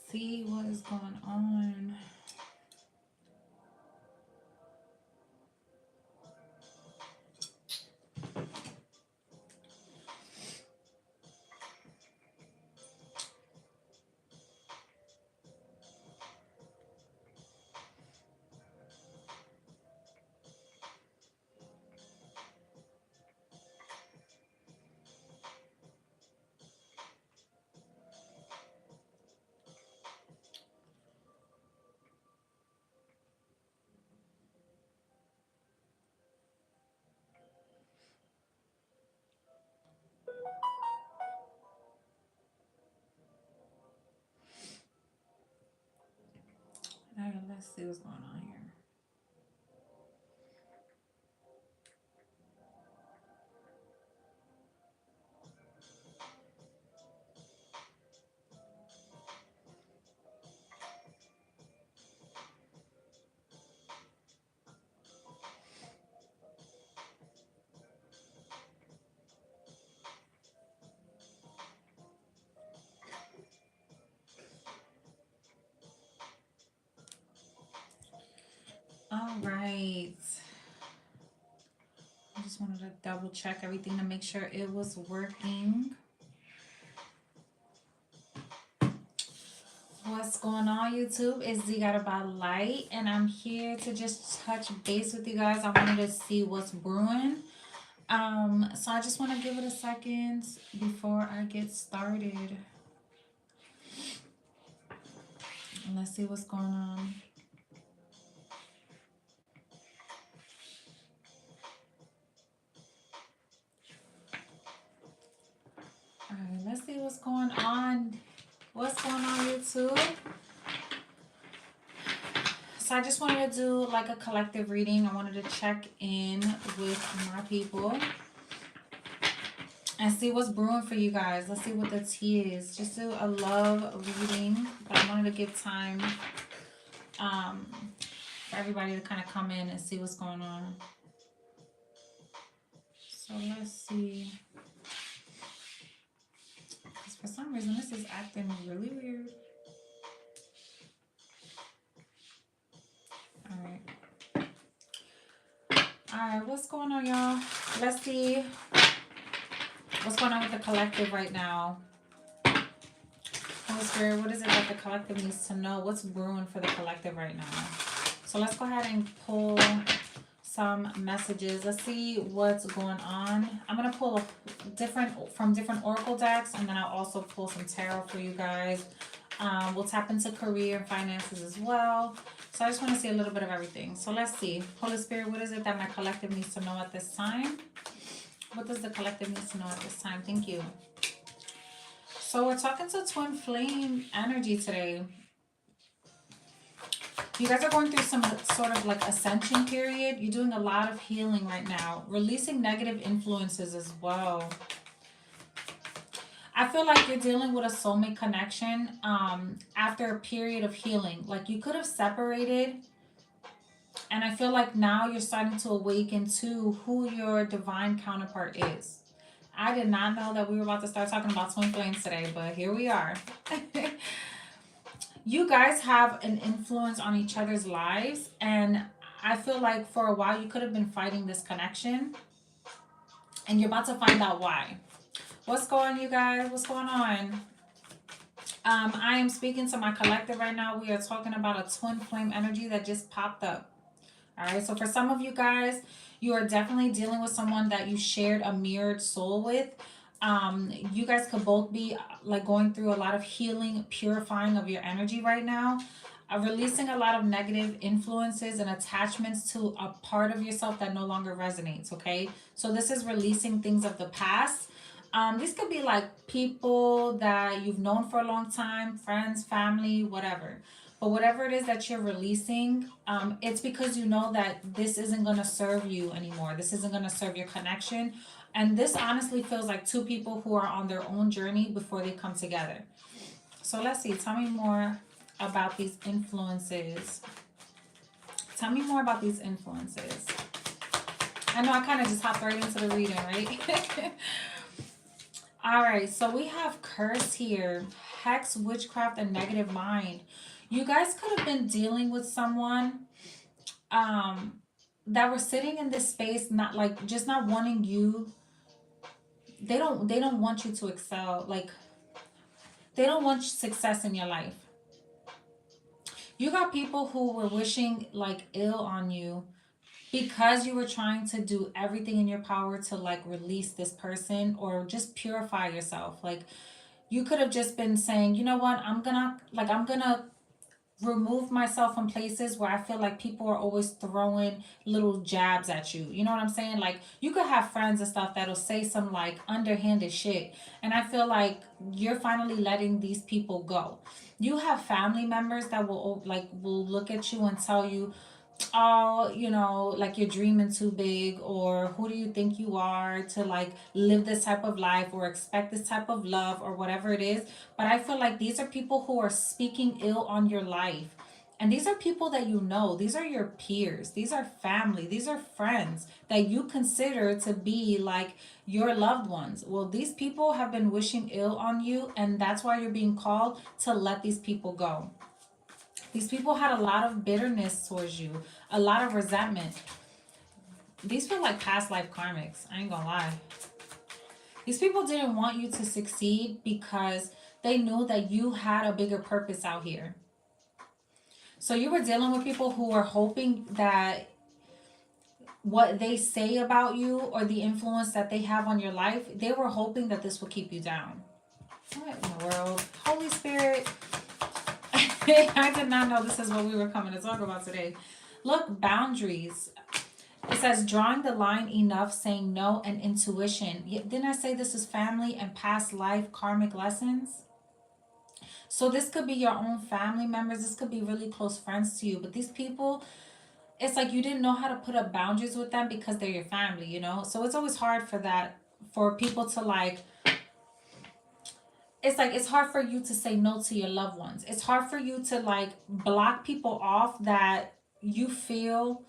see what is going on. All right, let's see what's going on here. All right. I just wanted to double check everything to make sure it was working. What's going on, YouTube? It's Deeguidedbylight, and I'm here to just touch base with you guys. I wanted to see what's brewing. So I just want to give it a second before I get started. Let's see what's going on. All right, let's see what's going on. What's going on, YouTube? So I just wanted to do like a collective reading. I wanted to check in with my people and see what's brewing for you guys. Let's see what the tea is. Just do a love reading, but I wanted to give time for everybody to kind of come in and see what's going on. So let's see. Because for some reason this is acting really weird. Alright, what's going on, y'all? Let's see what's going on with the collective right now. Holy Spirit, what is it that the collective needs to know? What's brewing for the collective right now? So let's go ahead and pull some messages. Let's see what's going on. I'm going to pull from different oracle decks, and then I'll also pull some tarot for you guys. We'll tap into career and finances as well. So I just want to see a little bit of everything. So let's see. Holy Spirit, what is it that my collective needs to know at this time? What does the collective need to know at this time? Thank you. So we're talking to twin flame energy today. You guys are going through some sort of like ascension period. You're doing a lot of healing right now. Releasing negative influences as well. I feel like you're dealing with a soulmate connection after a period of healing. Like you could have separated, and I feel like now you're starting to awaken to who your divine counterpart is. I did not know that we were about to start talking about twin flames today, but here we are. You guys have an influence on each other's lives, and I feel like for a while you could have been fighting this connection, and you're about to find out why. What's going on, you guys? What's going on? I am speaking to my collective right now. We are talking about a twin flame energy that just popped up. All right, so for some of you guys, you are definitely dealing with someone that you shared a mirrored soul with. You guys could both be like going through a lot of healing, purifying of your energy right now. Releasing a lot of negative influences and attachments to a part of yourself that no longer resonates, okay? So this is releasing things of the past. This could be like people that you've known for a long time, friends, family, whatever. But whatever it is that you're releasing, it's because you know that this isn't going to serve you anymore. This isn't going to serve your connection. And this honestly feels like two people who are on their own journey before they come together. So let's see. Tell me more about these influences. Tell me more about these influences. I know I kind of just hopped right into the reading, right? All right, so we have curse here, hex, witchcraft, and negative mind. You guys could have been dealing with someone um that were sitting in this space, not like just not wanting you. They don't want you to excel. Like, they don't want success in your life. You got people who were wishing like ill on you because you were trying to do everything in your power to like release this person or just purify yourself. Like, you could have just been saying, you know what, I'm gonna remove myself from places where I feel like people are always throwing little jabs at you. You know what I'm saying? Like, you could have friends and stuff that'll say some like underhanded shit. And I feel like you're finally letting these people go. You have family members that will look at you and tell you, oh, like you're dreaming too big, or who do you think you are to like live this type of life or expect this type of love or whatever it is. But I feel like these are people who are speaking ill on your life. And these are people that you know. These are your peers. These are family. These are friends that you consider to be like your loved ones. Well, these people have been wishing ill on you, and that's why you're being called to let these people go. These people had a lot of bitterness towards you, a lot of resentment. These feel like past life karmics. I ain't gonna lie. These people didn't want you to succeed because they knew that you had a bigger purpose out here. So you were dealing with people who were hoping that what they say about you or the influence that they have on your life, they were hoping that this would keep you down. What in the world? Holy Spirit. I did not know this is what we were coming to talk about today. Look, boundaries. It says drawing the line enough, saying no, and intuition. Didn't I say this is family and past life karmic lessons? So this could be your own family members. This could be really close friends to you. But these people, it's like you didn't know how to put up boundaries with them because they're your family, you know? So it's always hard for people to like, it's like it's hard for you to say no to your loved ones. It's hard for you to like block people off that you feel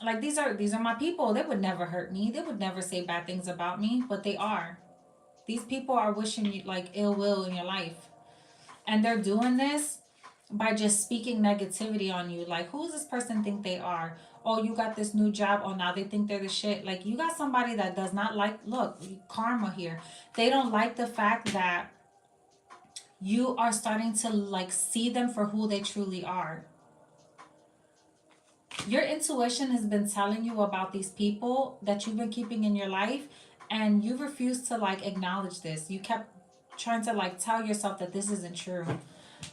like these are my people. They would never hurt me. They would never say bad things about me, but they are. These people are wishing you like ill will in your life. And they're doing this by just speaking negativity on you. Like, who does this person think they are? Oh, you got this new job. Oh, now they think they're the shit. Like, you got somebody that does not like, look, karma here. They don't like the fact that you are starting to like see them for who they truly are. Your intuition has been telling you about these people that you've been keeping in your life, and you refused to like acknowledge this. You kept trying to like tell yourself that this isn't true.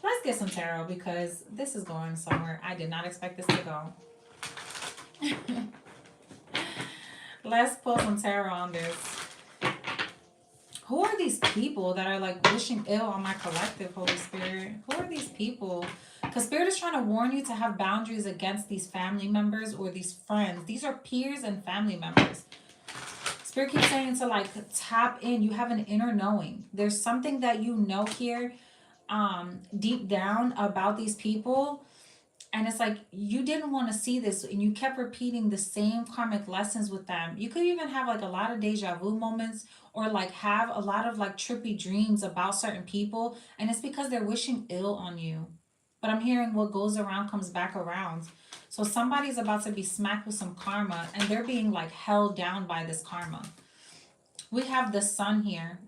Let's get some tarot because this is going somewhere I did not expect this to go. Let's pull some tarot on this. Who are these people that are like wishing ill on my collective, Holy Spirit? Who are these people? Because Spirit is trying to warn you to have boundaries against these family members or these friends. These are peers and family members. Spirit keeps saying to like tap in. You have an inner knowing. There's something that you know here deep down about these people. And it's like you didn't want to see this and you kept repeating the same karmic lessons with them. You could even have like a lot of deja vu moments or like have a lot of like trippy dreams about certain people. And it's because they're wishing ill on you. But I'm hearing what goes around comes back around. So somebody's about to be smacked with some karma and they're being like held down by this karma. We have the sun here.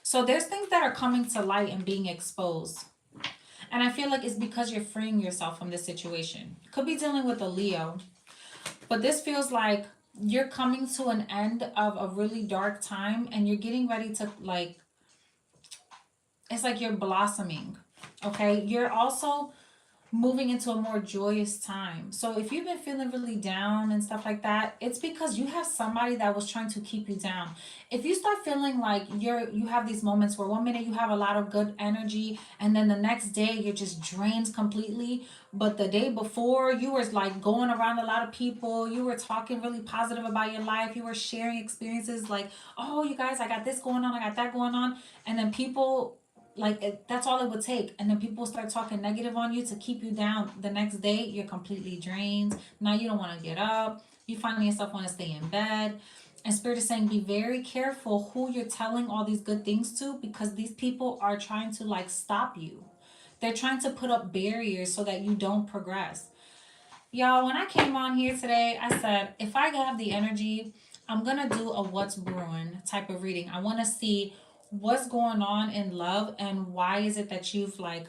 So there's things that are coming to light and being exposed. And I feel like it's because you're freeing yourself from this situation. Could be dealing with a Leo. But this feels like you're coming to an end of a really dark time and you're getting ready to like, it's like you're blossoming. Okay? You're also moving into a more joyous time. So if you've been feeling really down and stuff like that, it's because you have somebody that was trying to keep you down. If you start feeling like you have these moments where one minute you have a lot of good energy and then the next day you're just drained completely, but the day before you were like going around a lot of people, you were talking really positive about your life, you were sharing experiences like, oh, you guys, I got this going on, I got that going on, and then people that's all it would take, and then people start talking negative on you to keep you down. The next day you're completely drained. Now you don't want to get up. You find yourself want to stay in bed. And Spirit is saying, be very careful who you're telling all these good things to, because these people are trying to like stop you. They're trying to put up barriers so that you don't progress. Y'all, when I came on here today, I said, if I have the energy, I'm going to do a what's brewing type of reading. I want to see what's going on in love, and why is it that you've like,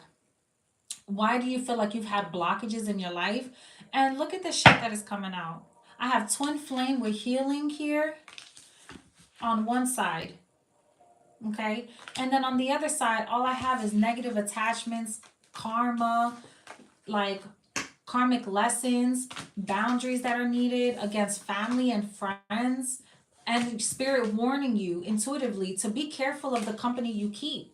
why do you feel like you've had blockages in your life? And look at the shit that is coming out. I have twin flame with healing here on one side. Okay. And then on the other side, all I have is negative attachments, karma, like karmic lessons, boundaries that are needed against family and friends, and spirit warning you intuitively to be careful of the company you keep.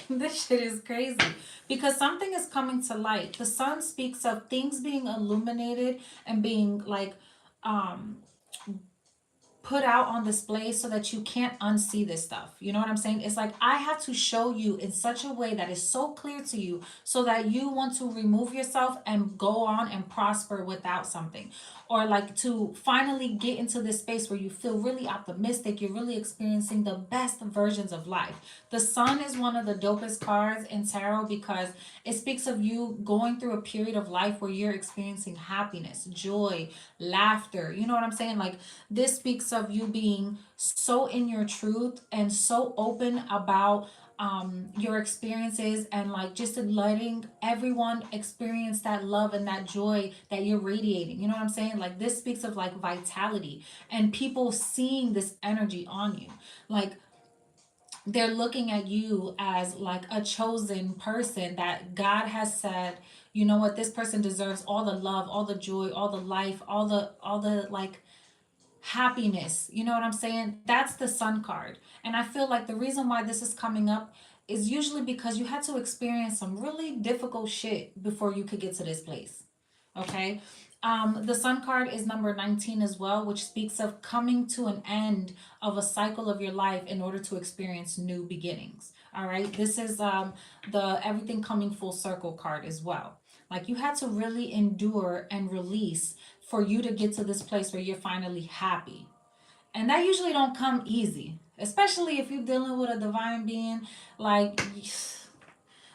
This shit is crazy because something is coming to light. The sun speaks of things being illuminated and being like um put out on display so that you can't unsee this stuff. You know what I'm saying? It's like I have to show you in such a way that is so clear to you so that you want to remove yourself and go on and prosper without something. Or like to finally get into this space where you feel really optimistic, you're really experiencing the best versions of life. The sun is one of the dopest cards in tarot because it speaks of you going through a period of life where you're experiencing happiness, joy, laughter. You know what I'm saying? Like this speaks of you being so in your truth and so open about your experiences, and like just letting everyone experience that love and that joy that you're radiating. You know what I'm saying? Like this speaks of like vitality and people seeing this energy on you. Like they're looking at you as like a chosen person that God has said, you know what, this person deserves all the love, all the joy, all the life, all the like happiness. You know what I'm saying? That's the sun card. And I feel like the reason why this is coming up is usually because you had to experience some really difficult shit before you could get to this place. Okay? The sun card is number 19 as well, which speaks of coming to an end of a cycle of your life in order to experience new beginnings. All right? This is the everything coming full circle card as well. Like you had to really endure and release for you to get to this place where you're finally happy. And that usually don't come easy, especially if you're dealing with a divine being. Like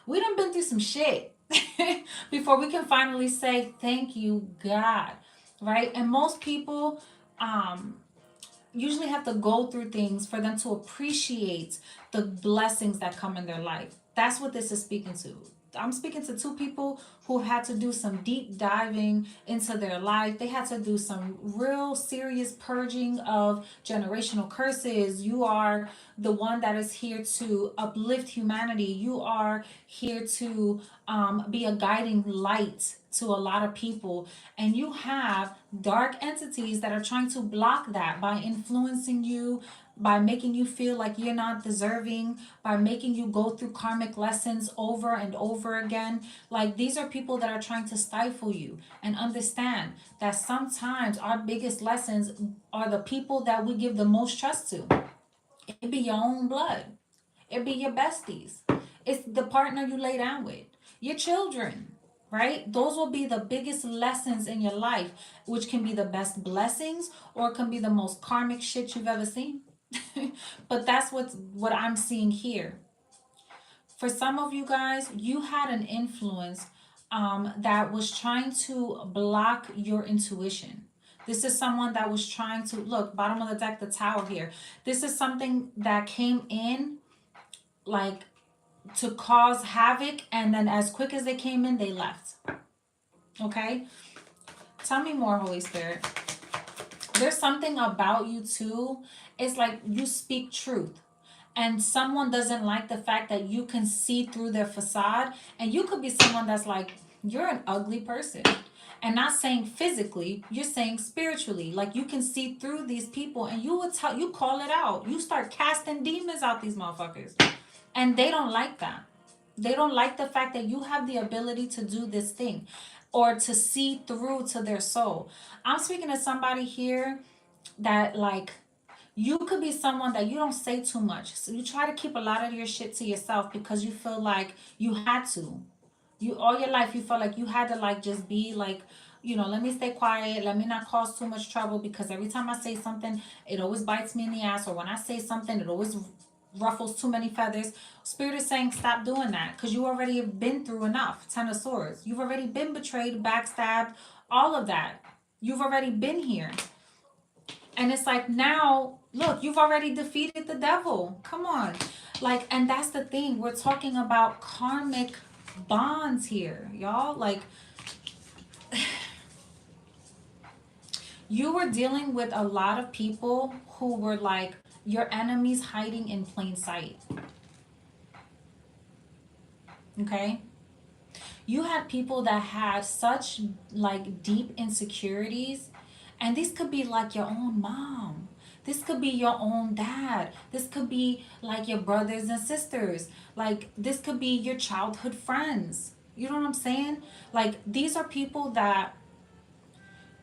we done been through some shit before we can finally say thank you, God. Right? And most people usually have to go through things for them to appreciate the blessings that come in their life. That's what this is speaking to. I'm speaking to two people who had to do some deep diving into their life. They had to do some real serious purging of generational curses. You are the one that is here to uplift humanity. You are here to be a guiding light to a lot of people. And you have dark entities that are trying to block that by influencing you, by making you feel like you're not deserving, by making you go through karmic lessons over and over again. Like these are people that are trying to stifle you. And understand that sometimes our biggest lessons are the people that we give the most trust to. It be your own blood. It be your besties. It's the partner you lay down with. Your children, right? Those will be the biggest lessons in your life, which can be the best blessings or it can be the most karmic shit you've ever seen. But that's what I'm seeing here. For some of you guys, you had an influence that was trying to block your intuition. This is someone that was trying to look, bottom of the deck, the tower here. This is something that came in like to cause havoc, and then as quick as they came in, they left. Okay? Tell me more, Holy Spirit. There's something about you too. It's like you speak truth. And someone doesn't like the fact that you can see through their facade. And you could be someone that's like, you're an ugly person. And not saying physically, you're saying spiritually. Like you can see through these people and you would tell, you call it out. You start casting demons out these motherfuckers. And they don't like that. They don't like the fact that you have the ability to do this thing or to see through to their soul. I'm speaking to somebody here that like you could be someone that you don't say too much. So you try to keep a lot of your shit to yourself because you feel like you had to. You all your life you felt like you had to like just be like let me stay quiet. Let me not cause too much trouble, because every time I say something, it always bites me in the ass. Or when I say something, it always ruffles too many feathers. Spirit is saying, stop doing that, because you already have been through enough. 10 of Swords. You've already been betrayed, backstabbed, all of that. You've already been here. And it's like, now, look, you've already defeated the devil. Come on. Like, and that's the thing. We're talking about karmic bonds here, y'all. Like, you were dealing with a lot of people who were like your enemies hiding in plain sight. Okay? You had people that had such like deep insecurities, and these could be like your own mom. This could be your own dad. This could be like your brothers and sisters. Like, this could be your childhood friends. You know what I'm saying? Like, these are people that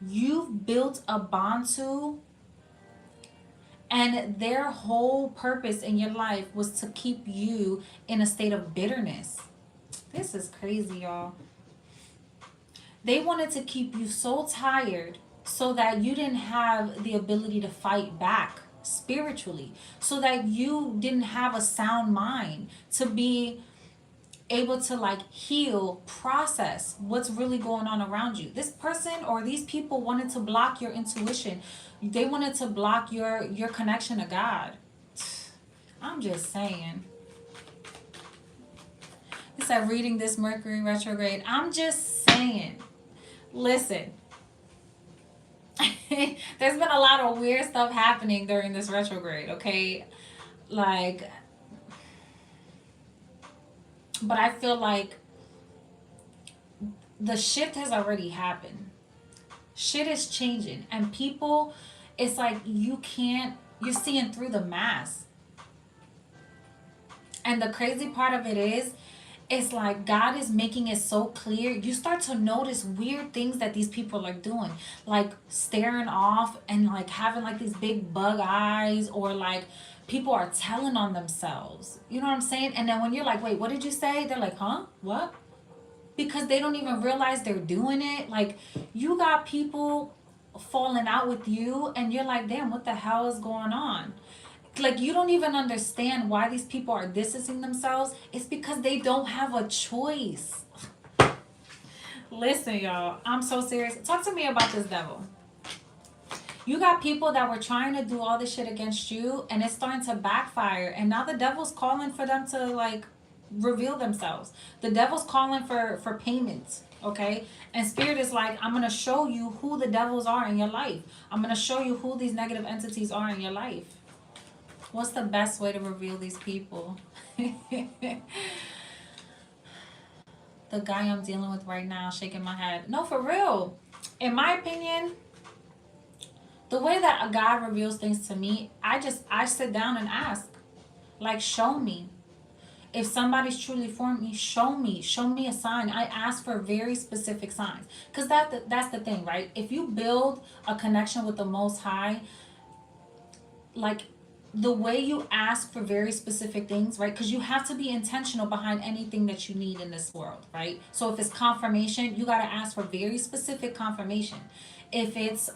you've built a bond to, and their whole purpose in your life was to keep you in a state of bitterness. This is crazy, y'all. They wanted to keep you so tired so that you didn't have the ability to fight back spiritually, so that you didn't have a sound mind to be able to like heal, process what's really going on around you. This person or these people wanted to block your intuition. They wanted to block your connection to God. I'm just saying. It's like reading this Mercury retrograde. I'm just saying. Listen. There's been a lot of weird stuff happening during this retrograde, okay? Like, but I feel like the shift has already happened. Shit is changing, and people, it's like you're seeing through the mask. And the crazy part of it is, it's like God is making it so clear. You start to notice weird things that these people are doing, like staring off and like having like these big bug eyes, or like people are telling on themselves. You know what I'm saying? And then when you're like, wait, what did you say? They're like, huh? What? Because they don't even realize they're doing it. Like, you got people falling out with you, and you're like, damn, what the hell is going on? Like, you don't even understand why these people are distancing themselves. It's because they don't have a choice. Listen, y'all, I'm so serious. Talk to me about this devil. You got people that were trying to do all this shit against you, and it's starting to backfire. And now the devil's calling for them to like reveal themselves. The devil's calling for payments. Okay? And Spirit is like, I'm gonna show you who the devils are in your life. I'm gonna show you who these negative entities are in your life. What's the best way to reveal these people? The guy I'm dealing with right now, shaking my head. No, for real. In my opinion, the way that God reveals things to me, I sit down and ask, like, show me. If somebody's truly for me, show me a sign. I ask for very specific signs, because that's the thing, right? If you build a connection with the Most High, like, the way you ask for very specific things, right? Because you have to be intentional behind anything that you need in this world, right? So if it's confirmation, you got to ask for very specific confirmation. If it's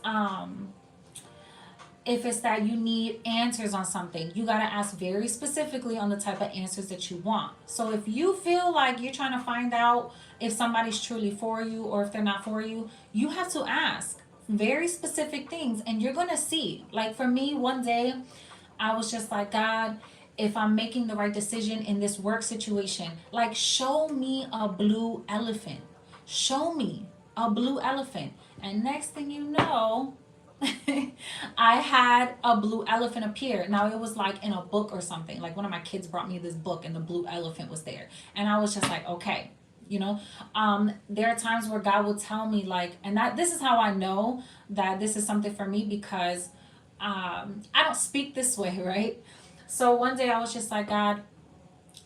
that you need answers on something, you got to ask very specifically on the type of answers that you want. So if you feel like you're trying to find out if somebody's truly for you or if they're not for you, you have to ask very specific things, and you're going to see. Like, for me, one day I was just like, God, if I'm making the right decision in this work situation, like, show me a blue elephant. Show me a blue elephant. And next thing you know, I had a blue elephant appear. Now, it was like in a book or something. Like, one of my kids brought me this book and the blue elephant was there. And I was just like, okay. There are times where God will tell me, like, and this is how I know that this is something for me, because I don't speak this way, right? So one day I was just like, God,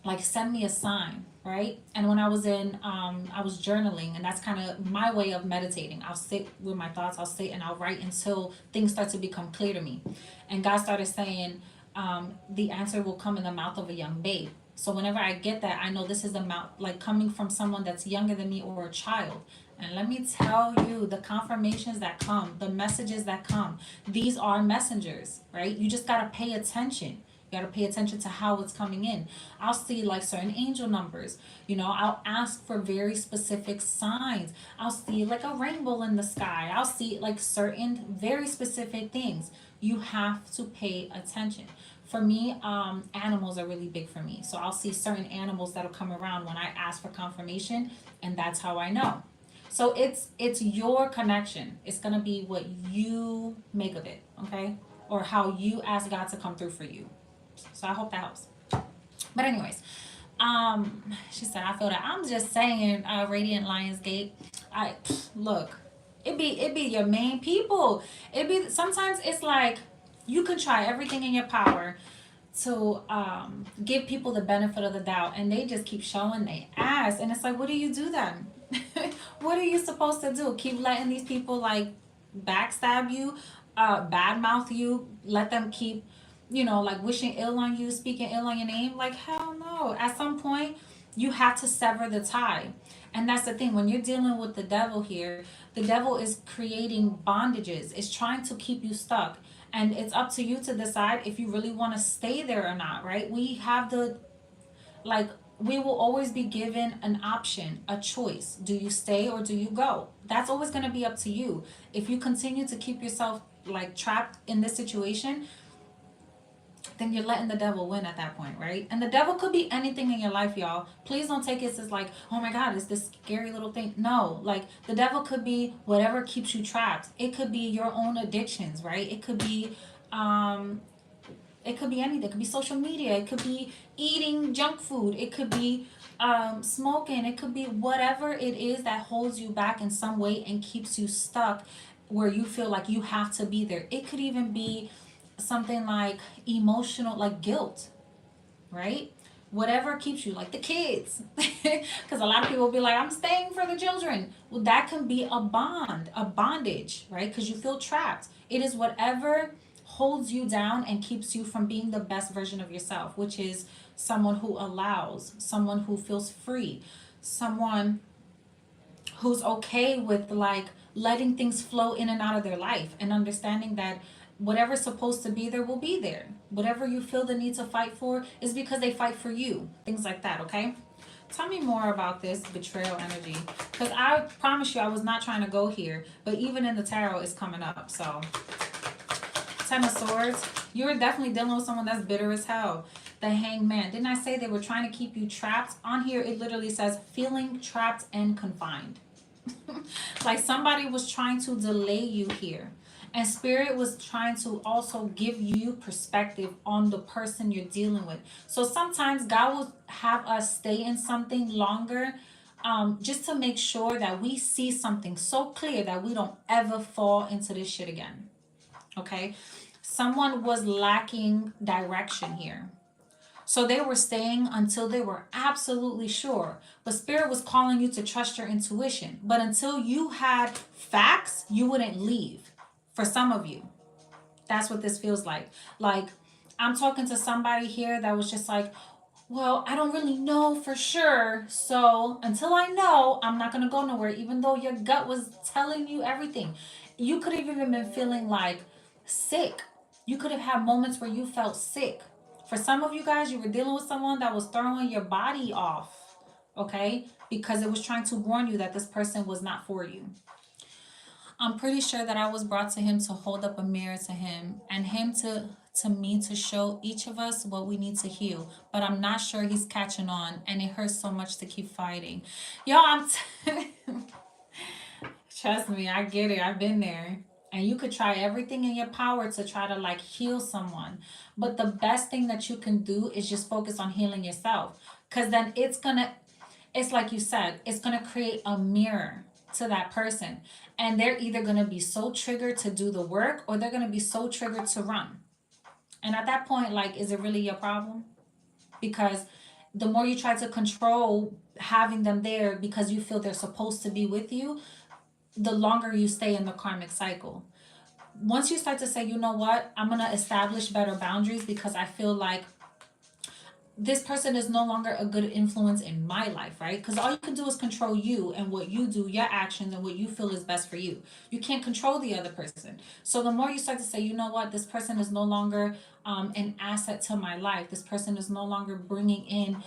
like, send me a sign, right? And when I was I was journaling, and that's kind of my way of meditating. I'll sit with my thoughts, I'll sit and I'll write until things start to become clear to me. And God started saying, the answer will come in the mouth of a young babe. So whenever I get that, I know this is like coming from someone that's younger than me or a child. And let me tell you, the confirmations that come, the messages that come, these are messengers, right? You just got to pay attention. You got to pay attention to how it's coming in. I'll see like certain angel numbers. I'll ask for very specific signs. I'll see like a rainbow in the sky. I'll see like certain very specific things. You have to pay attention. For me, animals are really big for me. So I'll see certain animals that'll come around when I ask for confirmation, and that's how I know. So it's your connection. It's gonna be what you make of it, okay? Or how you ask God to come through for you. So I hope that helps. But anyways, she said, I feel that. I'm just saying, Radiant Lionsgate. I look, it be your main people. It be sometimes it's like you can try everything in your power to give people the benefit of the doubt, and they just keep showing they ass, and it's like, what do you do then? What are you supposed to do? Keep letting these people like backstab you, badmouth you, let them keep, like wishing ill on you, speaking ill on your name? Like, hell no. At some point, you have to sever the tie. And that's the thing. When you're dealing with the devil here, the devil is creating bondages, it's trying to keep you stuck. And it's up to you to decide if you really want to stay there or not, right? We have the, like, we will always be given an option, a choice. Do you stay or do you go? That's always going to be up to you. If you continue to keep yourself like trapped in this situation, then you're letting the devil win at that point, right? And the devil could be anything in your life, y'all. Please don't take it as like, oh my God, it's this scary little thing. No, like the devil could be whatever keeps you trapped. It could be your own addictions, right? Um, it could be anything. It could be social media. It could be eating junk food. It could be smoking. It could be whatever it is that holds you back in some way and keeps you stuck where you feel like you have to be there. It could even be something like emotional, like guilt, right? Whatever keeps you, like the kids. Because a lot of people will be like, I'm staying for the children. Well, that can be a bondage, right? Because you feel trapped. It is whatever holds you down and keeps you from being the best version of yourself, which is someone who allows, someone who feels free, someone who's okay with like letting things flow in and out of their life and understanding that whatever's supposed to be there will be there. Whatever you feel the need to fight for is because they fight for you. Things like that, okay? Tell me more about this betrayal energy. Because I promise you I was not trying to go here. But even in the tarot, it's coming up. So, Ten of Swords. You're definitely dealing with someone that's bitter as hell. The Hangman. Didn't I say they were trying to keep you trapped? On here, it literally says feeling trapped and confined. Like somebody was trying to delay you here. And Spirit was trying to also give you perspective on the person you're dealing with. So sometimes God will have us stay in something longer, just to make sure that we see something so clear that we don't ever fall into this shit again. Okay? Someone was lacking direction here. So they were staying until they were absolutely sure. But Spirit was calling you to trust your intuition. But until you had facts, you wouldn't leave. For some of you, that's what this feels like. Like, I'm talking to somebody here that was just like, well, I don't really know for sure. So until I know, I'm not going to go nowhere, even though your gut was telling you everything. You could have even been feeling like sick. You could have had moments where you felt sick. For some of you guys, you were dealing with someone that was throwing your body off, okay? Because it was trying to warn you that this person was not for you. I'm pretty sure that I was brought to him to hold up a mirror to him and him to me to show each of us what we need to heal. But I'm not sure he's catching on, and it hurts so much to keep fighting. Yo, trust me, I get it. I've been there. And you could try everything in your power to try to like heal someone. But the best thing that you can do is just focus on healing yourself. Because then it's like you said, it's going to create a mirror to that person. And they're either going to be so triggered to do the work, or they're going to be so triggered to run. And at that point, like, is it really your problem? Because the more you try to control having them there because you feel they're supposed to be with you, the longer you stay in the karmic cycle. Once you start to say, you know what, I'm going to establish better boundaries because I feel like this person is no longer a good influence in my life, right? Because all you can do is control you and what you do, your actions, and what you feel is best for you. You can't control the other person. So the more you start to say, you know what, this person is no longer an asset to my life. This person is no longer bringing in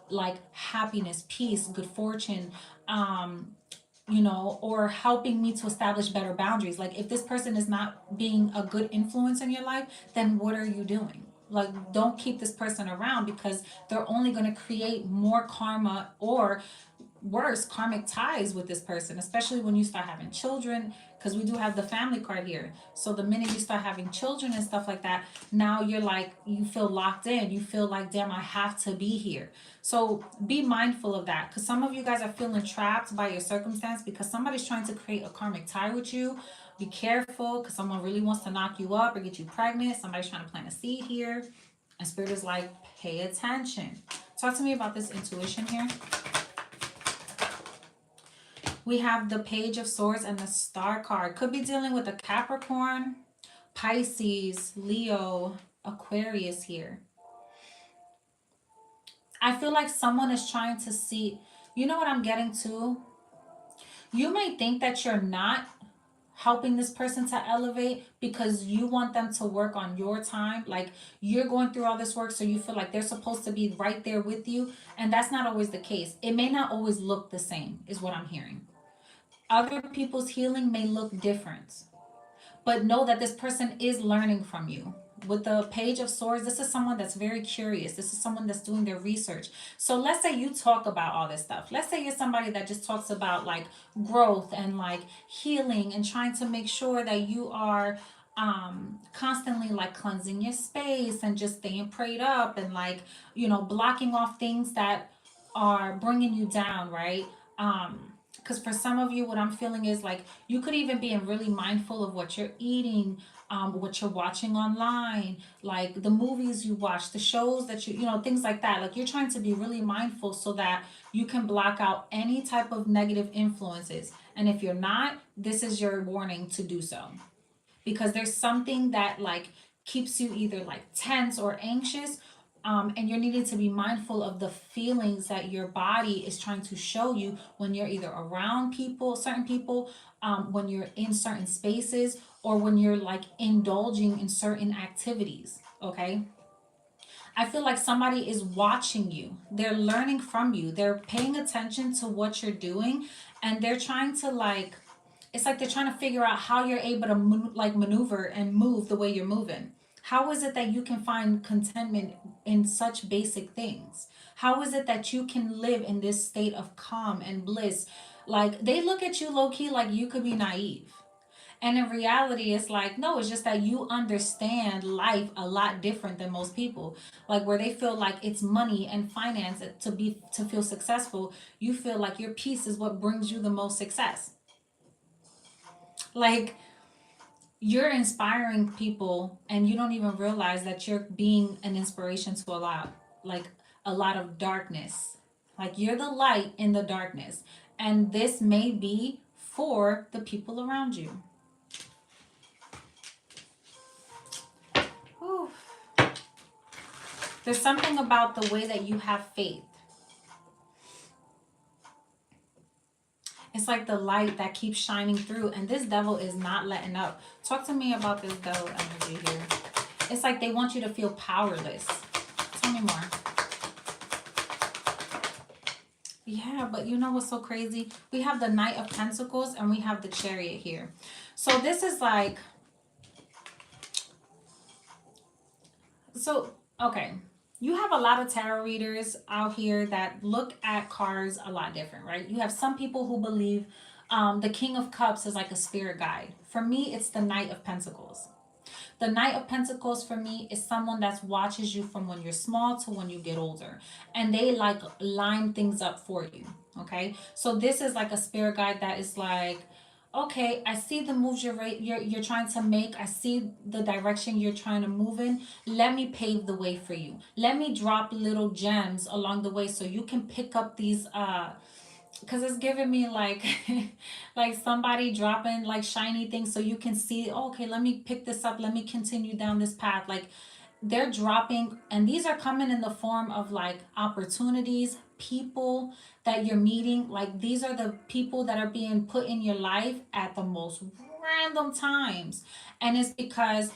like happiness, peace, good fortune, or helping me to establish better boundaries. Like, if this person is not being a good influence in your life, then what are you doing? Like, don't keep this person around, because they're only going to create more karma, or worse, karmic ties with this person, especially when you start having children, because we do have the family card here. So the minute you start having children and stuff like that, now you're like, you feel locked in. You feel like, damn, I have to be here. So be mindful of that, because some of you guys are feeling trapped by your circumstance because somebody's trying to create a karmic tie with you. Be careful, because someone really wants to knock you up or get you pregnant. Somebody's trying to plant a seed here. And Spirit is like, pay attention. Talk to me about this intuition here. We have the Page of Swords and the Star card. Could be dealing with a Capricorn, Pisces, Leo, Aquarius here. I feel like someone is trying to see, you know what I'm getting to? You may think that you're not helping this person to elevate because you want them to work on your time. Like, you're going through all this work, so you feel like they're supposed to be right there with you. And that's not always the case. It may not always look the same, is what I'm hearing. Other people's healing may look different, but know that this person is learning from you. With the Page of Swords, this is someone that's very curious. This is someone that's doing their research. So let's say you talk about all this stuff. Let's say you're somebody that just talks about like growth and like healing and trying to make sure that you are constantly like cleansing your space and just staying prayed up and like, blocking off things that are bringing you down, right? Because for some of you, what I'm feeling is like, you could even be really mindful of what you're eating, what you're watching online, like the movies you watch, the shows that things like that. Like, you're trying to be really mindful so that you can block out any type of negative influences. And if you're not, this is your warning to do so, because there's something that like keeps you either like tense or anxious, and you're needing to be mindful of the feelings that your body is trying to show you when you're either around people, certain people, when you're in certain spaces, or when you're like indulging in certain activities. Okay, I feel like somebody is watching you. They're learning from you. They're paying attention to what you're doing, and they're trying to like, it's like they're trying to figure out how you're able to maneuver and move the way you're moving. How is it that you can find contentment in such basic things? How is it that you can live in this state of calm and bliss? Like, they look at you low key like you could be naive. And in reality, it's like, no, it's just that you understand life a lot different than most people. Like, where they feel like it's money and finance to feel successful, you feel like your peace is what brings you the most success. Like, you're inspiring people and you don't even realize that you're being an inspiration to a lot of darkness. Like, you're the light in the darkness, and this may be for the people around you. Whew. There's something about the way that you have faith. It's like the light that keeps shining through, and this devil is not letting up. Talk to me about this devil energy here. It's like they want you to feel powerless. Tell me more. Yeah, but you know what's so crazy? We have the Knight of Pentacles and we have the Chariot here. So this is like, okay. You have a lot of tarot readers out here that look at cards a lot different, right? You have some people who believe the King of Cups is like a spirit guide. For me, it's the Knight of Pentacles. The Knight of Pentacles for me is someone that watches you from when you're small to when you get older. And they like line things up for you, okay? So this is like a spirit guide that is like, okay, I see the moves you're trying to make. I see the direction you're trying to move in. Let me pave the way for you. Let me drop little gems along the way so you can pick up these because it's giving me like like somebody dropping like shiny things so you can see, oh, okay, let me pick this up, let me continue down this path. Like, they're dropping, and these are coming in the form of like opportunities, people that you're meeting. Like these are the people that are being put in your life at the most random times, and it's because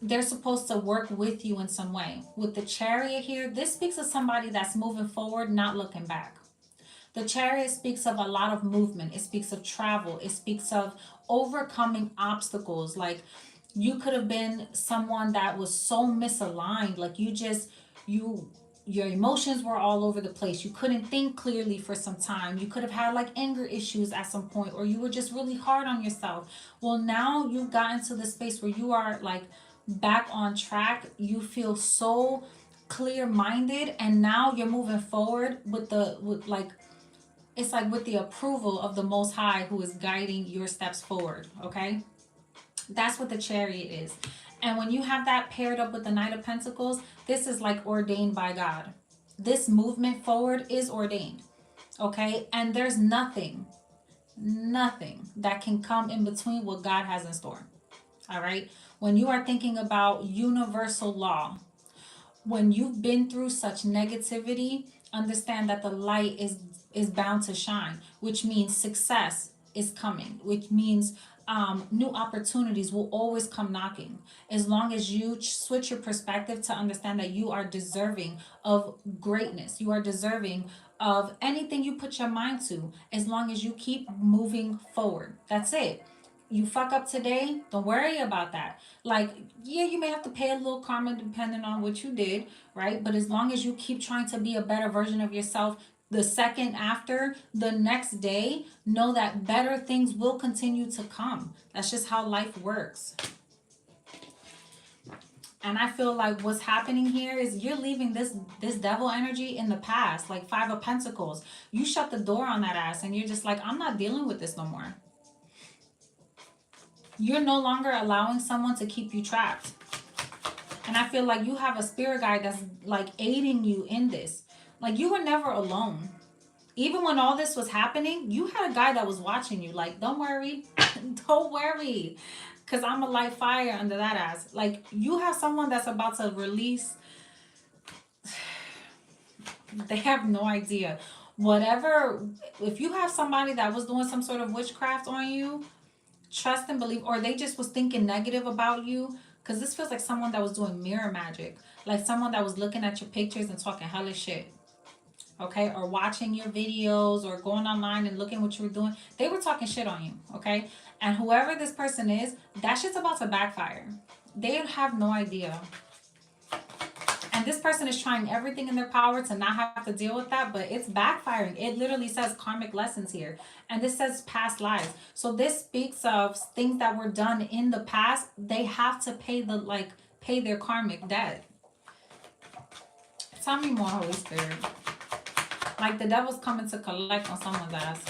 they're supposed to work with you in some way. With the Chariot here, this speaks of somebody that's moving forward, not looking back. The Chariot speaks of a lot of movement. It speaks of travel. It speaks of overcoming obstacles. Like you could have been someone that was so misaligned. Like you your emotions were all over the place. You couldn't think clearly for some time. You could have had like anger issues at some point, or you were just really hard on yourself. Well, now you've gotten to the space where you are like back on track. You feel so clear minded, and now you're moving forward with like, it's like with the approval of the Most High who is guiding your steps forward. Okay, that's what the Chariot is. And when you have that paired up with the Knight of Pentacles, this is like ordained by God. This movement forward is ordained. Okay, and there's nothing that can come in between what God has in store. All right, when you are thinking about universal law, when you've been through such negativity, understand that the light is bound to shine, which means success is coming, which means new opportunities will always come knocking, as long as you switch your perspective to understand that you are deserving of greatness. You are deserving of anything you put your mind to, as long as you keep moving forward. That's it. You fuck up today, don't worry about that. Like, yeah, you may have to pay a little karma depending on what you did, right? But as long as you keep trying to be a better version of yourself, the second after, the next day, know that better things will continue to come. That's just how life works. And I feel like what's happening here is you're leaving this devil energy in the past, like Five of Pentacles. You shut the door on that ass and you're just like, I'm not dealing with this no more. You're no longer allowing someone to keep you trapped. And I feel like you have a spirit guide that's like aiding you in this. Like you were never alone. Even when all this was happening, you had a guy that was watching you. Like, don't worry. Don't worry. Because I'm a light fire under that ass. Like, you have someone that's about to release. They have no idea. Whatever. If you have somebody that was doing some sort of witchcraft on you, trust and believe, or they just was thinking negative about you, because this feels like someone that was doing mirror magic, like someone that was looking at your pictures and talking hellish shit, okay, or watching your videos or going online and looking what you were doing. They were talking shit on you, okay? And whoever this person is, that shit's about to backfire. They have no idea. And this person is trying everything in their power to not have to deal with that, but it's backfiring. It literally says karmic lessons here. And this says past lives. So this speaks of things that were done in the past. They have to pay their karmic debt. Tell me more, Holy Spirit. Like the devil's coming to collect on someone's ass.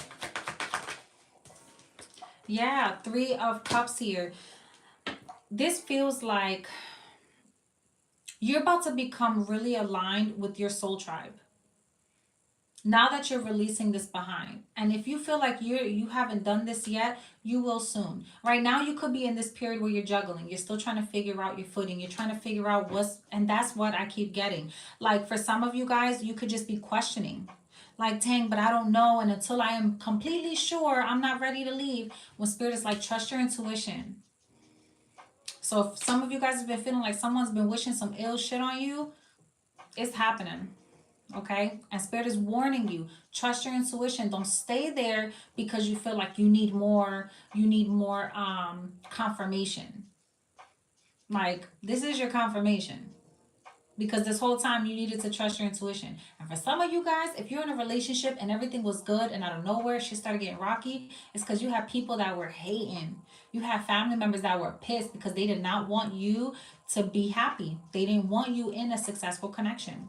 Yeah, Three of Cups here. This feels like you're about to become really aligned with your soul tribe. Now that you're releasing this behind. And if you feel like you haven't done this yet, you will soon. Right now you could be in this period where you're juggling. You're still trying to figure out your footing. You're trying to figure out and that's what I keep getting. Like for some of you guys, you could just be questioning. Like, dang, but I don't know. And until I am completely sure, I'm not ready to leave. When Spirit is like, trust your intuition. So if some of you guys have been feeling like someone's been wishing some ill shit on you, it's happening. Okay, and Spirit is warning you, trust your intuition. Don't stay there because you feel like you need more confirmation. Like, this is your confirmation, because this whole time you needed to trust your intuition. And for some of you guys, if you're in a relationship and everything was good and out of nowhere shit started getting rocky, it's because you have people that were hating. You have family members that were pissed because they did not want you to be happy. They didn't want you in a successful connection.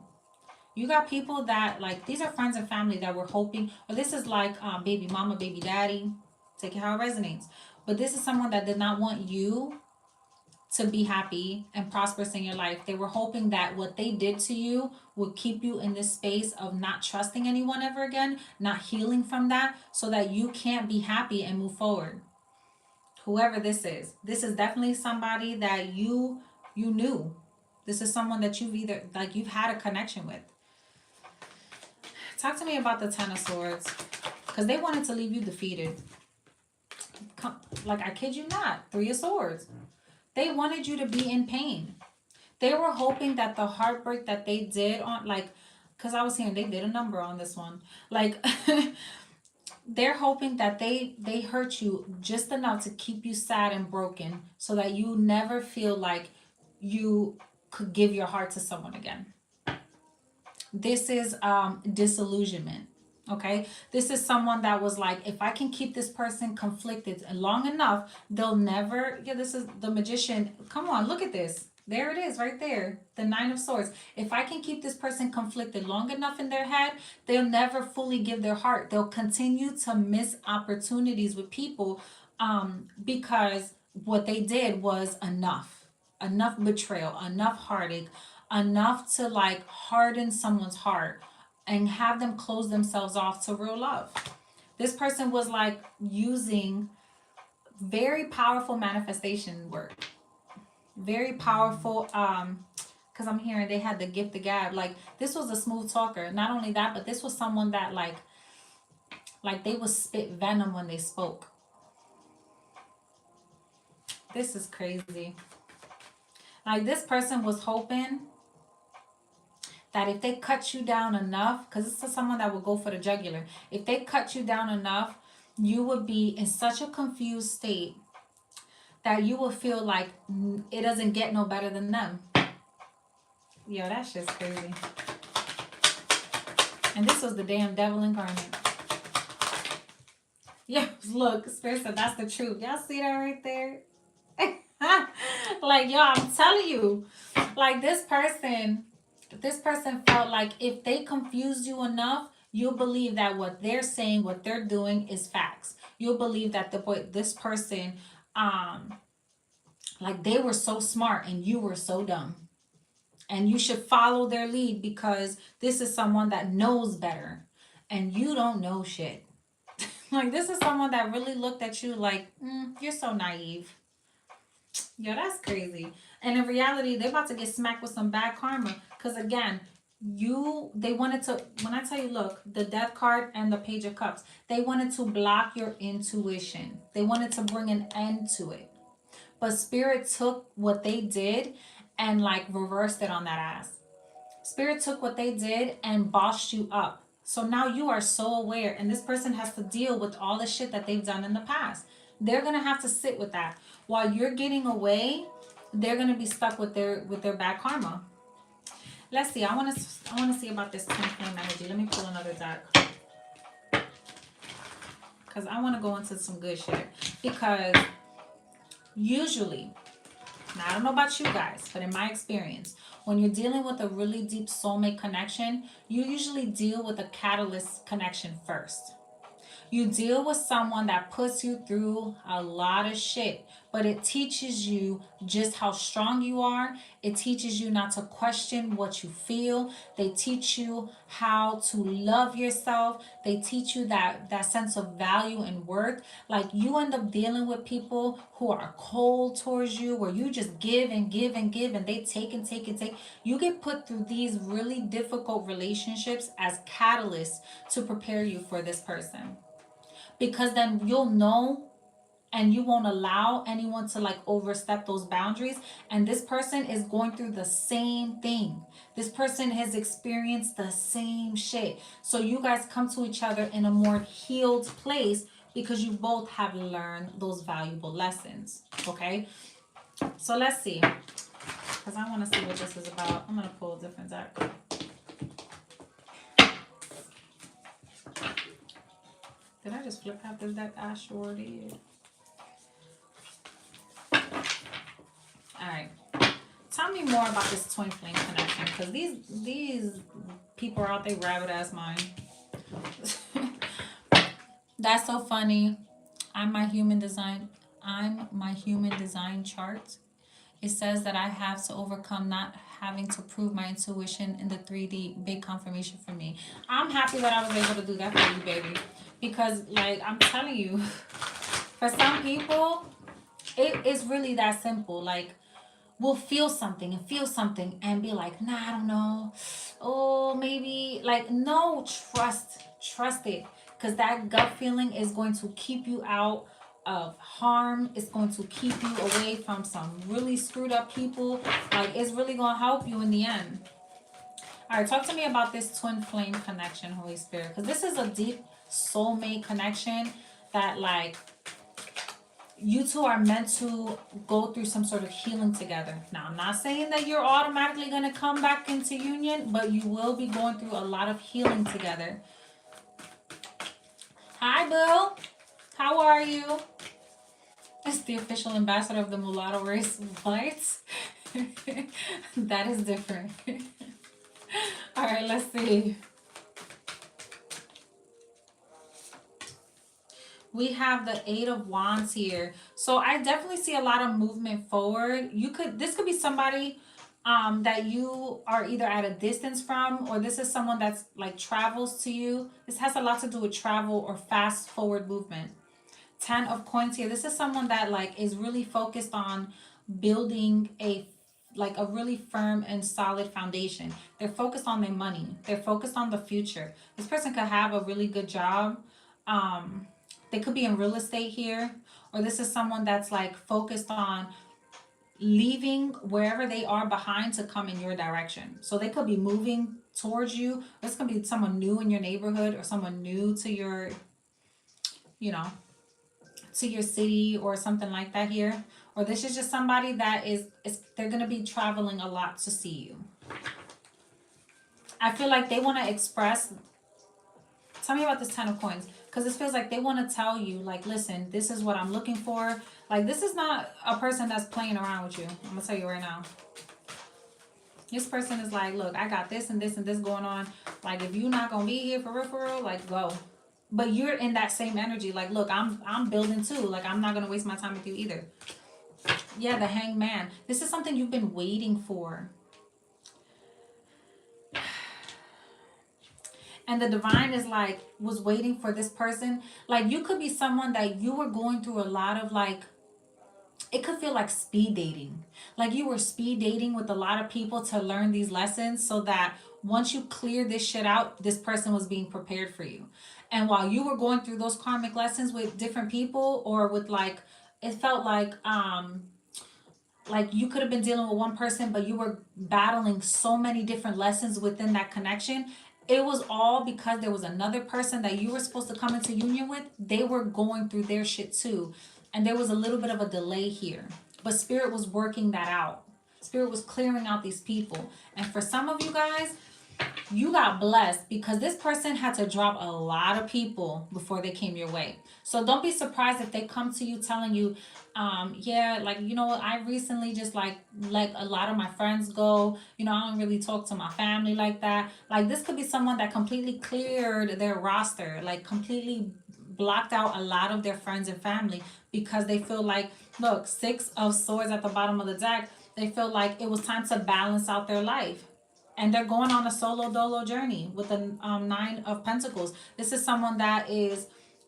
You got people that, like, these are friends and family that were hoping, or this is like baby mama, baby daddy, take it how it resonates. But this is someone that did not want you to be happy and prosperous in your life. They were hoping that what they did to you would keep you in this space of not trusting anyone ever again, not healing from that, so that you can't be happy and move forward. Whoever this is definitely somebody that you knew. This is someone that you've had a connection with. Talk to me about the Ten of Swords. Because they wanted to leave you defeated. Like, I kid you not. Three of Swords. They wanted you to be in pain. They were hoping that the heartbreak that they did on, like, because I was hearing they did a number on this one. Like, they're hoping that they hurt you just enough to keep you sad and broken so that you never feel like you could give your heart to someone again. This is disillusionment. Okay, this is someone that was like, if I can keep this person conflicted long enough, they'll never. Yeah, this is the Magician. Come on, look at this. There it is right there. The Nine of Swords. If I can keep this person conflicted long enough in their head, they'll never fully give their heart. They'll continue to miss opportunities with people because what they did was enough. Enough betrayal, enough heartache, enough to like harden someone's heart and have them close themselves off to real love. This person was like using very powerful manifestation work. Very powerful, because I'm hearing they had the gift of gab. Like, this was a smooth talker. Not only that, but this was someone that like they would spit venom when they spoke. This is crazy. Like, this person was hoping that if they cut you down enough, because this is someone that would go for the jugular, if they cut you down enough, you would be in such a confused state that you will feel like it doesn't get no better than them. Yo, that's just crazy. And this was the damn devil incarnate. Yeah, look, Spirit said that's the truth. Y'all see that right there? Like, yo, I'm telling you, like, this person felt like if they confused you enough, you'll believe that what they're saying, what they're doing is facts. You'll believe that this person, like, they were so smart and you were so dumb. And you should follow their lead because this is someone that knows better and you don't know shit. Like, this is someone that really looked at you like, you're so naive. Yo, that's crazy. And in reality, they're about to get smacked with some bad karma. Because again, they wanted to, when I tell you, look, the Death card and the Page of Cups, they wanted to block your intuition. They wanted to bring an end to it. But Spirit took what they did and like reversed it on that ass. Spirit took what they did and bossed you up. So now you are so aware, and this person has to deal with all the shit that they've done in the past. They're gonna have to sit with that. While you're getting away, they're gonna be stuck with their bad karma. Let's see. I wanna see about this twin flame energy. Let me pull another deck. Because I wanna go into some good shit. Because usually, now I don't know about you guys, but in my experience, when you're dealing with a really deep soulmate connection, you usually deal with a catalyst connection first. You deal with someone that puts you through a lot of shit, but it teaches you just how strong you are. It teaches you not to question what you feel. They teach you how to love yourself. They teach you that sense of value and worth. Like, you end up dealing with people who are cold towards you, where you just give and give and give, and they take and take and take. You get put through these really difficult relationships as catalysts to prepare you for this person. Because then you'll know and you won't allow anyone to like overstep those boundaries. And this person is going through the same thing. This person has experienced the same shit. So you guys come to each other in a more healed place because you both have learned those valuable lessons. Okay? So let's see. Because I want to see what this is about. I'm going to pull a different deck. Did I just flip half this deck? I sure did. Alright. Tell me more about this twin flame connection. Because these people are out there rabbit ass mind. That's so funny. I'm my human design chart. It says that I have to overcome not having to prove my intuition in the 3D. Big confirmation for me. I'm happy that I was able to do that for you, baby. Because, like, I'm telling you, for some people, it is really that simple. Like, will feel something and be like, nah, I don't know. Oh, maybe, like, no, trust it. Because that gut feeling is going to keep you out of harm. It's going to keep you away from some really screwed up people. Like, it's really going to help you in the end. All right, talk to me about this twin flame connection, Holy Spirit. Because this is a deep soulmate connection that, like, you two are meant to go through some sort of healing together. Now, I'm not saying that you're automatically going to come back into union, but you will be going through a lot of healing together. Hi, Bill. How are you? It's the official ambassador of the mulatto race. What? That is different. All right, let's see. We have the 8 of Wands here. So I definitely see a lot of movement forward. This could be somebody that you are either at a distance from, or this is someone that's like travels to you. This has a lot to do with travel or fast forward movement. 10 of Coins here. This is someone that like is really focused on building a really firm and solid foundation. They're focused on their money. They're focused on the future. This person could have a really good job. They could be in real estate here, or this is someone that's like focused on leaving wherever they are behind to come in your direction. So they could be moving towards you. This could be someone new in your neighborhood, or someone new to your, to your city or something like that here. Or this is just somebody that they're going to be traveling a lot to see you. I feel like they want to express. Tell me about this 10 of Coins. Because this feels like they want to tell you, like, listen, this is what I'm looking for. Like, this is not a person that's playing around with you. I'm going to tell you right now. This person is like, look, I got this and this and this going on. Like, if you're not going to be here for real, like, go. But you're in that same energy. Like, look, I'm building too. Like, I'm not going to waste my time with you either. Yeah, the Hanged Man. This is something you've been waiting for. And the divine is like, was waiting for this person. Like, you could be someone that you were going through a lot of, like, it could feel like speed dating. Like you were speed dating with a lot of people to learn these lessons, so that once you clear this shit out, this person was being prepared for you. And while you were going through those karmic lessons with different people, or with like, it felt like you could have been dealing with one person, but you were battling so many different lessons within that connection. It was all because there was another person that you were supposed to come into union with. They were going through their shit too. And there was a little bit of a delay here. But Spirit was working that out. Spirit was clearing out these people. And for some of you guys, you got blessed because this person had to drop a lot of people before they came your way. So don't be surprised if they come to you telling you, yeah, like, you know what, I recently just like let a lot of my friends go. You know, I don't really talk to my family like that. Like, this could be someone that completely cleared their roster, like completely blocked out a lot of their friends and family, because they feel like, look, 6 of Swords at the bottom of the deck, they feel like it was time to balance out their life. And they're going on a solo dolo journey with the 9 of Pentacles. This is someone that is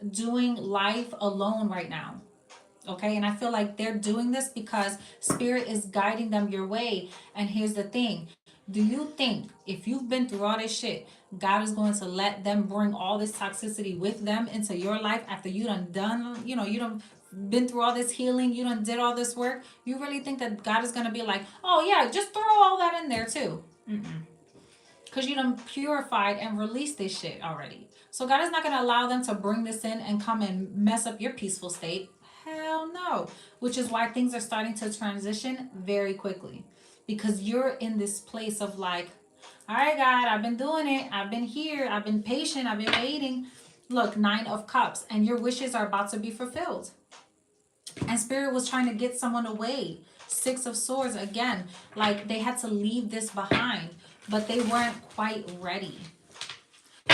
doing life alone right now. Okay, and I feel like they're doing this because Spirit is guiding them your way. And here's the thing. Do you think if you've been through all this shit, God is going to let them bring all this toxicity with them into your life after you done, you done been through all this healing, you done did all this work? You really think that God is going to be like, oh yeah, just throw all that in there too? Because you done purified and released this shit already. So God is not going to allow them to bring this in and come and mess up your peaceful state. Hell no. Which is why things are starting to transition very quickly. Because you're in this place of like, all right, God, I've been doing it. I've been here. I've been patient. I've been waiting. Look, 9 of Cups. And your wishes are about to be fulfilled. And Spirit was trying to get someone away. 6 of Swords, again. Like, they had to leave this behind. But they weren't quite ready.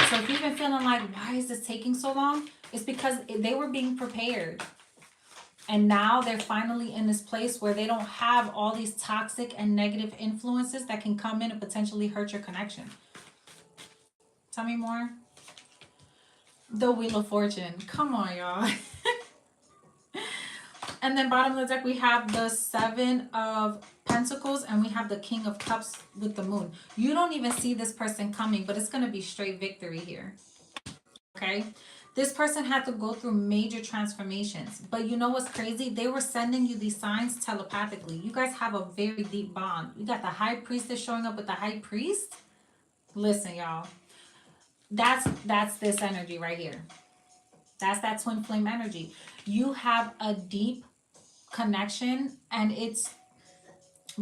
So if you've been feeling like, why is this taking so long? It's because they were being prepared. And now they're finally in this place where they don't have all these toxic and negative influences that can come in and potentially hurt your connection. Tell me more. The Wheel of Fortune. Come on, y'all. And then bottom of the deck, we have the Seven of Pentacles, and we have the King of Cups with the Moon. You don't even see this person coming, but it's going to be straight victory here. Okay? This person had to go through major transformations. But you know what's crazy? They were sending you these signs telepathically. You guys have a very deep bond. You got the High Priestess showing up with the High Priest. Listen, y'all. That's this energy right here. That's that twin flame energy. You have a deep connection, and it's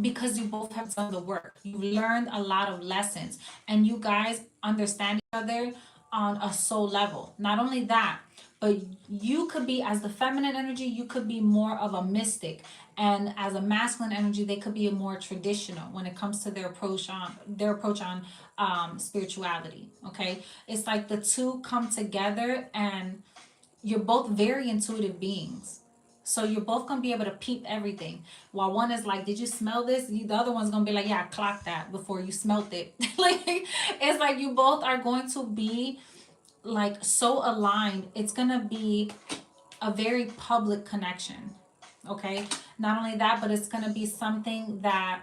because you both have done the work. You've learned a lot of lessons, and you guys understand each other on a soul level. Not only that, but you could be, as the feminine energy, you could be more of a mystic, and as a masculine energy, they could be a more traditional when it comes to their approach on spirituality. Okay, it's like the two come together, and you're both very intuitive beings. So you're both gonna be able to peep everything. While one is like, "Did you smell this?" The other one's gonna be like, "Yeah, I clocked that before you smelt it." Like, it's like you both are going to be like so aligned. It's gonna be a very public connection. Okay. Not only that, but it's gonna be something that,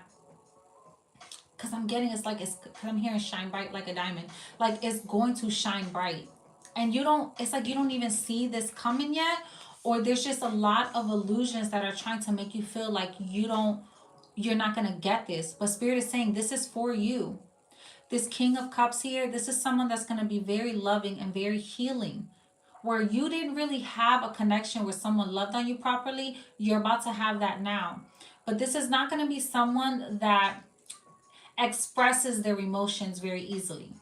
because I'm getting, it's like, it's because I'm hearing shine bright like a diamond. Like, it's going to shine bright, and you don't. It's like you don't even see this coming yet, or there's just a lot of illusions that are trying to make you feel like you're not gonna get this. But Spirit is saying this is for you. This King of Cups here, this is someone that's gonna be very loving and very healing. Where you didn't really have a connection where someone loved on you properly, you're about to have that now. But this is not gonna be someone that expresses their emotions very easily.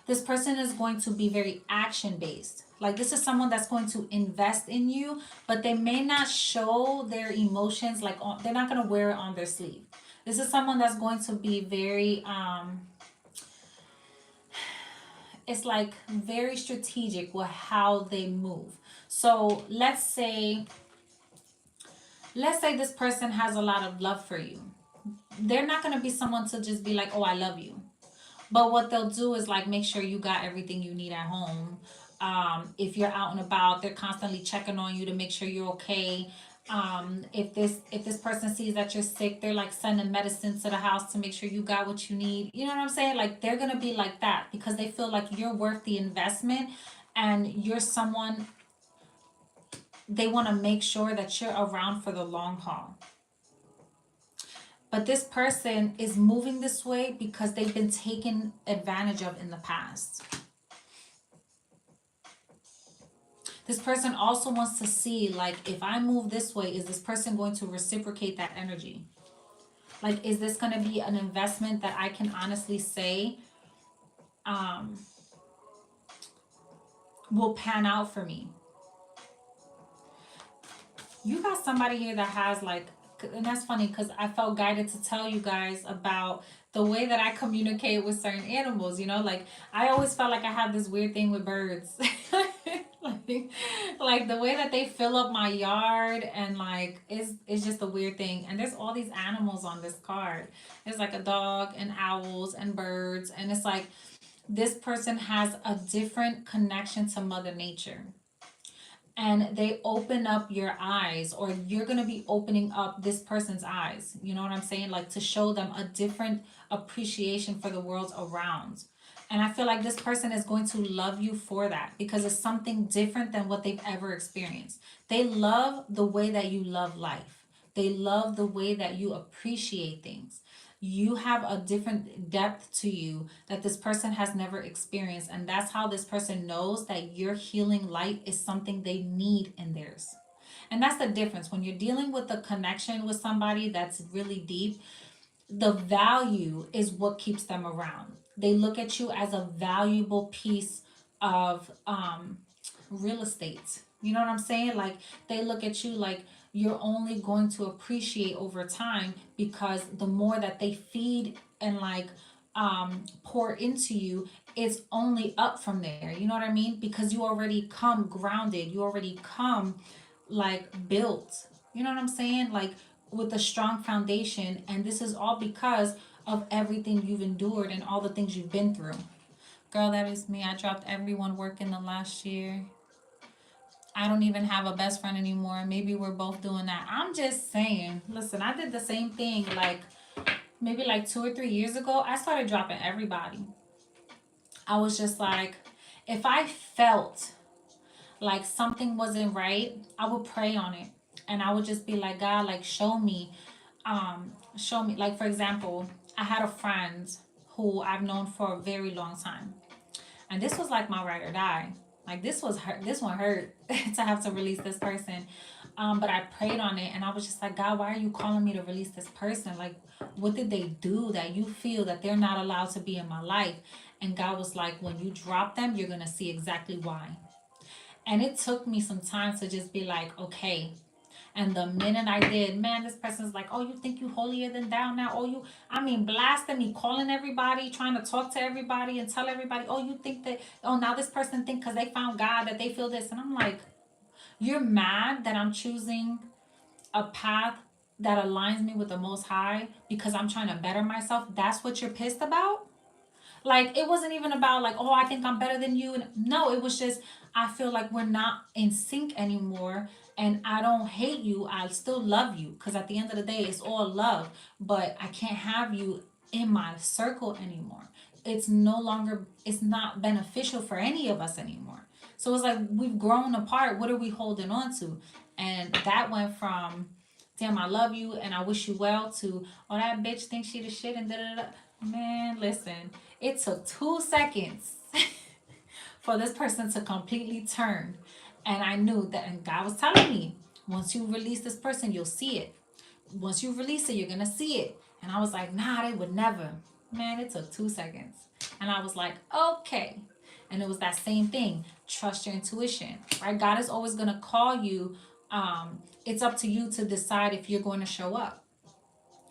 This person is going to be very action based. Like, this is someone that's going to invest in you, but they may not show their emotions, like they're not going to wear it on their sleeve. This is someone that's going to be very it's like very strategic with how they move. So let's say this person has a lot of love for you. They're not going to be someone to just be like, "Oh, I love you." But what they'll do is like make sure you got everything you need at home. If you're out and about, they're constantly checking on you to make sure you're okay. If this person sees that you're sick, they're like sending medicine to the house to make sure you got what you need. You know what I'm saying? Like, they're gonna be like that because they feel like you're worth the investment, and you're someone they want to make sure that you're around for the long haul. But this person is moving this way because they've been taken advantage of in the past. This person also wants to see, like, if I move this way, is this person going to reciprocate that energy? Like, is this going to be an investment that I can honestly say will pan out for me? You got somebody here that has, like, and that's funny because I felt guided to tell you guys about the way that I communicate with certain animals. Like, I always felt like I have this weird thing with birds. like the way that they fill up my yard, and like it's just a weird thing. And there's all these animals on this card. There's like a dog and owls and birds, and it's like this person has a different connection to Mother Nature, and they open up your eyes, or you're going to be opening up this person's eyes. You know what I'm saying? Like, to show them a different appreciation for the world around. And I feel like this person is going to love you for that because it's something different than what they've ever experienced. They love the way that you love life. They love the way that you appreciate things. You have a different depth to you that this person has never experienced. And that's how this person knows that your healing light is something they need in theirs. And that's the difference. When you're dealing with a connection with somebody that's really deep, the value is what keeps them around. They look at you as a valuable piece of real estate. You know what I'm saying? Like, they look at you like you're only going to appreciate over time, because the more that they feed and like pour into you, it's only up from there. You know what I mean? Because you already come grounded, you already come like built. You know what I'm saying? Like, with a strong foundation, and this is all because of everything you've endured and all the things you've been through. Girl, that is me. I dropped everyone working the last year. I don't even have a best friend anymore. Maybe we're both doing that. I'm just saying. Listen, I did the same thing like maybe like 2 or 3 years ago. I started dropping everybody. I was just like, if I felt like something wasn't right, I would pray on it. And I would just be like, God, like show me. Like for example, I had a friend who I've known for a very long time. And this was like my ride or die. Like this was hurt. This one hurt to have to release this person. But I prayed on it, and I was just like, God, why are you calling me to release this person? Like, what did they do that you feel that they're not allowed to be in my life? And God was like, when you drop them, you're gonna see exactly why. And it took me some time to just be like, okay. And the minute I did, man, this person's like, oh, you think you holier than thou now? Oh, you, I mean, blasting me, calling everybody, trying to talk to everybody and tell everybody, oh, you think that, oh, now this person think because they found God that they feel this. And I'm like, you're mad that I'm choosing a path that aligns me with the Most High because I'm trying to better myself. That's what you're pissed about? Like it wasn't even about like, oh, I think I'm better than you. And no, it was just I feel like we're not in sync anymore. And I don't hate you. I still love you because at the end of the day, it's all love. But I can't have you in my circle anymore. It's no longer. It's not beneficial for any of us anymore. So it's like we've grown apart. What are we holding on to? And that went from damn, I love you and I wish you well to, oh, that bitch thinks she the shit and da da da. Man, listen, it took 2 seconds for this person to completely turn. And I knew that, and God was telling me, once you release this person, you'll see it. Once you release it, you're going to see it. And I was like, nah, they would never. Man, it took 2 seconds. And I was like, okay. And it was that same thing. Trust your intuition, right? God is always going to call you. It's up to you to decide if you're going to show up,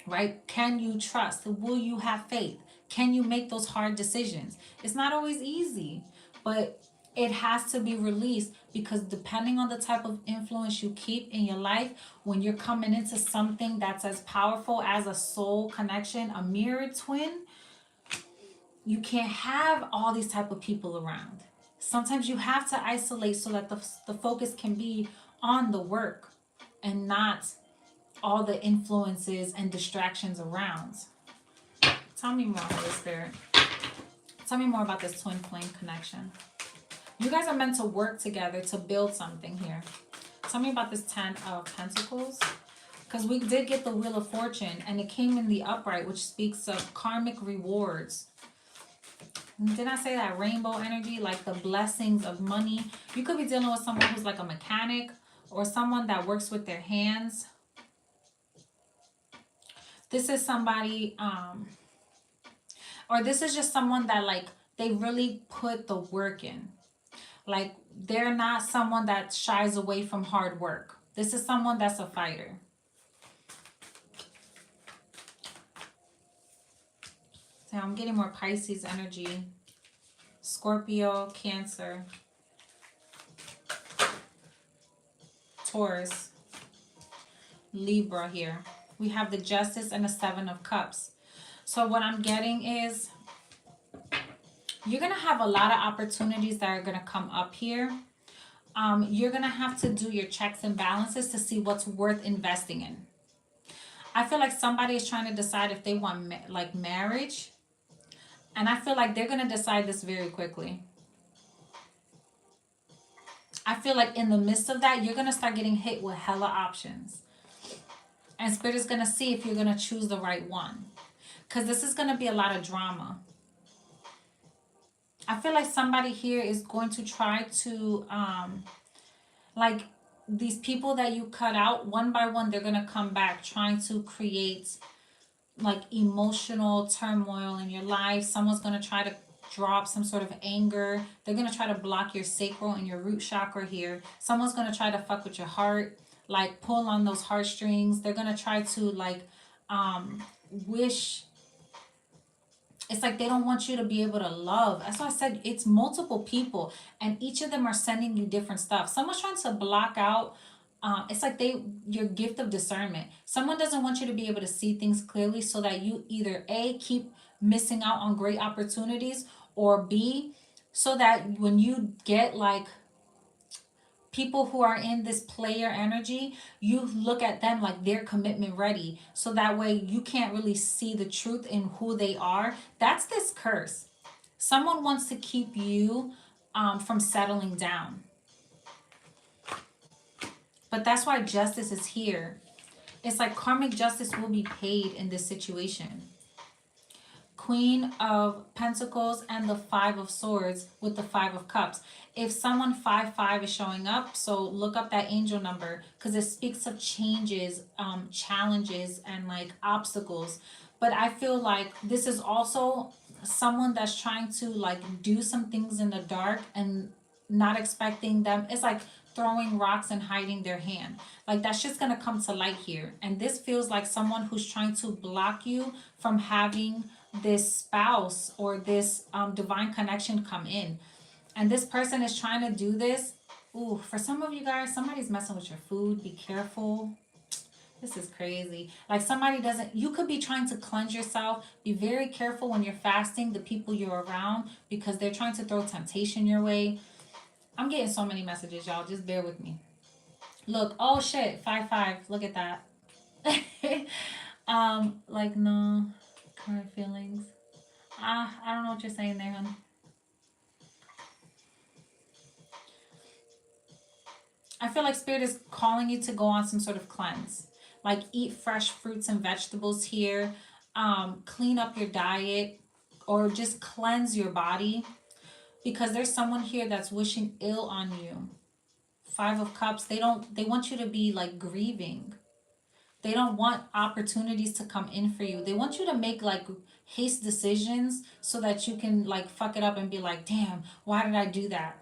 right? Can you trust? Will you have faith? Can you make those hard decisions? It's not always easy, but it has to be released because depending on the type of influence you keep in your life, when you're coming into something that's as powerful as a soul connection, a mirror twin, you can't have all these type of people around. Sometimes you have to isolate so that the focus can be on the work and not all the influences and distractions around. Tell me more, Holy Spirit. Tell me more about this twin flame connection. You guys are meant to work together to build something here. Tell me about this 10 of Pentacles. Because we did get the Wheel of Fortune and it came in the upright, which speaks of karmic rewards. Didn't I say that rainbow energy, like the blessings of money? You could be dealing with someone who's like a mechanic or someone that works with their hands. This is somebody, or this is just someone that like they really put the work in. Like they're not someone that shies away from hard work. This is someone that's a fighter. So I'm getting more Pisces energy. Scorpio, Cancer, Taurus, Libra here. We have the Justice and the Seven of Cups. So what I'm getting is you're going to have a lot of opportunities that are going to come up here. You're going to have to do your checks and balances to see what's worth investing in. I feel like somebody is trying to decide if they want like marriage. And I feel like they're going to decide this very quickly. I feel like in the midst of that, you're going to start getting hit with hella options. And Spirit is going to see if you're going to choose the right one. Because this is going to be a lot of drama. I feel like somebody here is going to try to, like, these people that you cut out, one by one, they're going to come back trying to create, like, emotional turmoil in your life. Someone's going to try to drop some sort of anger. They're going to try to block your sacral and your root chakra here. Someone's going to try to fuck with your heart, like, pull on those heartstrings. They're going to try to, like, wish... It's like they don't want you to be able to love. That's why I said it's multiple people, and each of them are sending you different stuff. Someone's trying to block out. It's like your gift of discernment. Someone doesn't want you to be able to see things clearly, so that you either A, keep missing out on great opportunities, or B, so that when you get like people who are in this player energy, you look at them like they're commitment ready. So that way you can't really see the truth in who they are. That's this curse. Someone wants to keep you from settling down. But that's why justice is here. It's like karmic justice will be paid in this situation. Queen of Pentacles and the Five of Swords with the Five of Cups. If someone 5-5 is showing up, so look up that angel number because it speaks of changes, challenges, and like obstacles. But I feel like this is also someone that's trying to like do some things in the dark and not expecting them. It's like throwing rocks and hiding their hand. Like that's just gonna come to light here. And this feels like someone who's trying to block you from having this spouse or this divine connection come in. And this person is trying to do this. Ooh, for some of you guys, somebody's messing with your food. Be careful. This is crazy. Like somebody doesn't, you could be trying to cleanse yourself. Be very careful when you're fasting, the people you're around, because they're trying to throw temptation your way. I'm getting so many messages, y'all. Just bear with me. Look, oh shit, 5-5. Look at that. Like no current feelings. I don't know what you're saying there, honey. I feel like Spirit is calling you to go on some sort of cleanse. Like eat fresh fruits and vegetables here. Clean up your diet or just cleanse your body. Because there's someone here that's wishing ill on you. Five of Cups, they want you to be like grieving. They don't want opportunities to come in for you. They want you to make like haste decisions so that you can like fuck it up and be like, damn, why did I do that?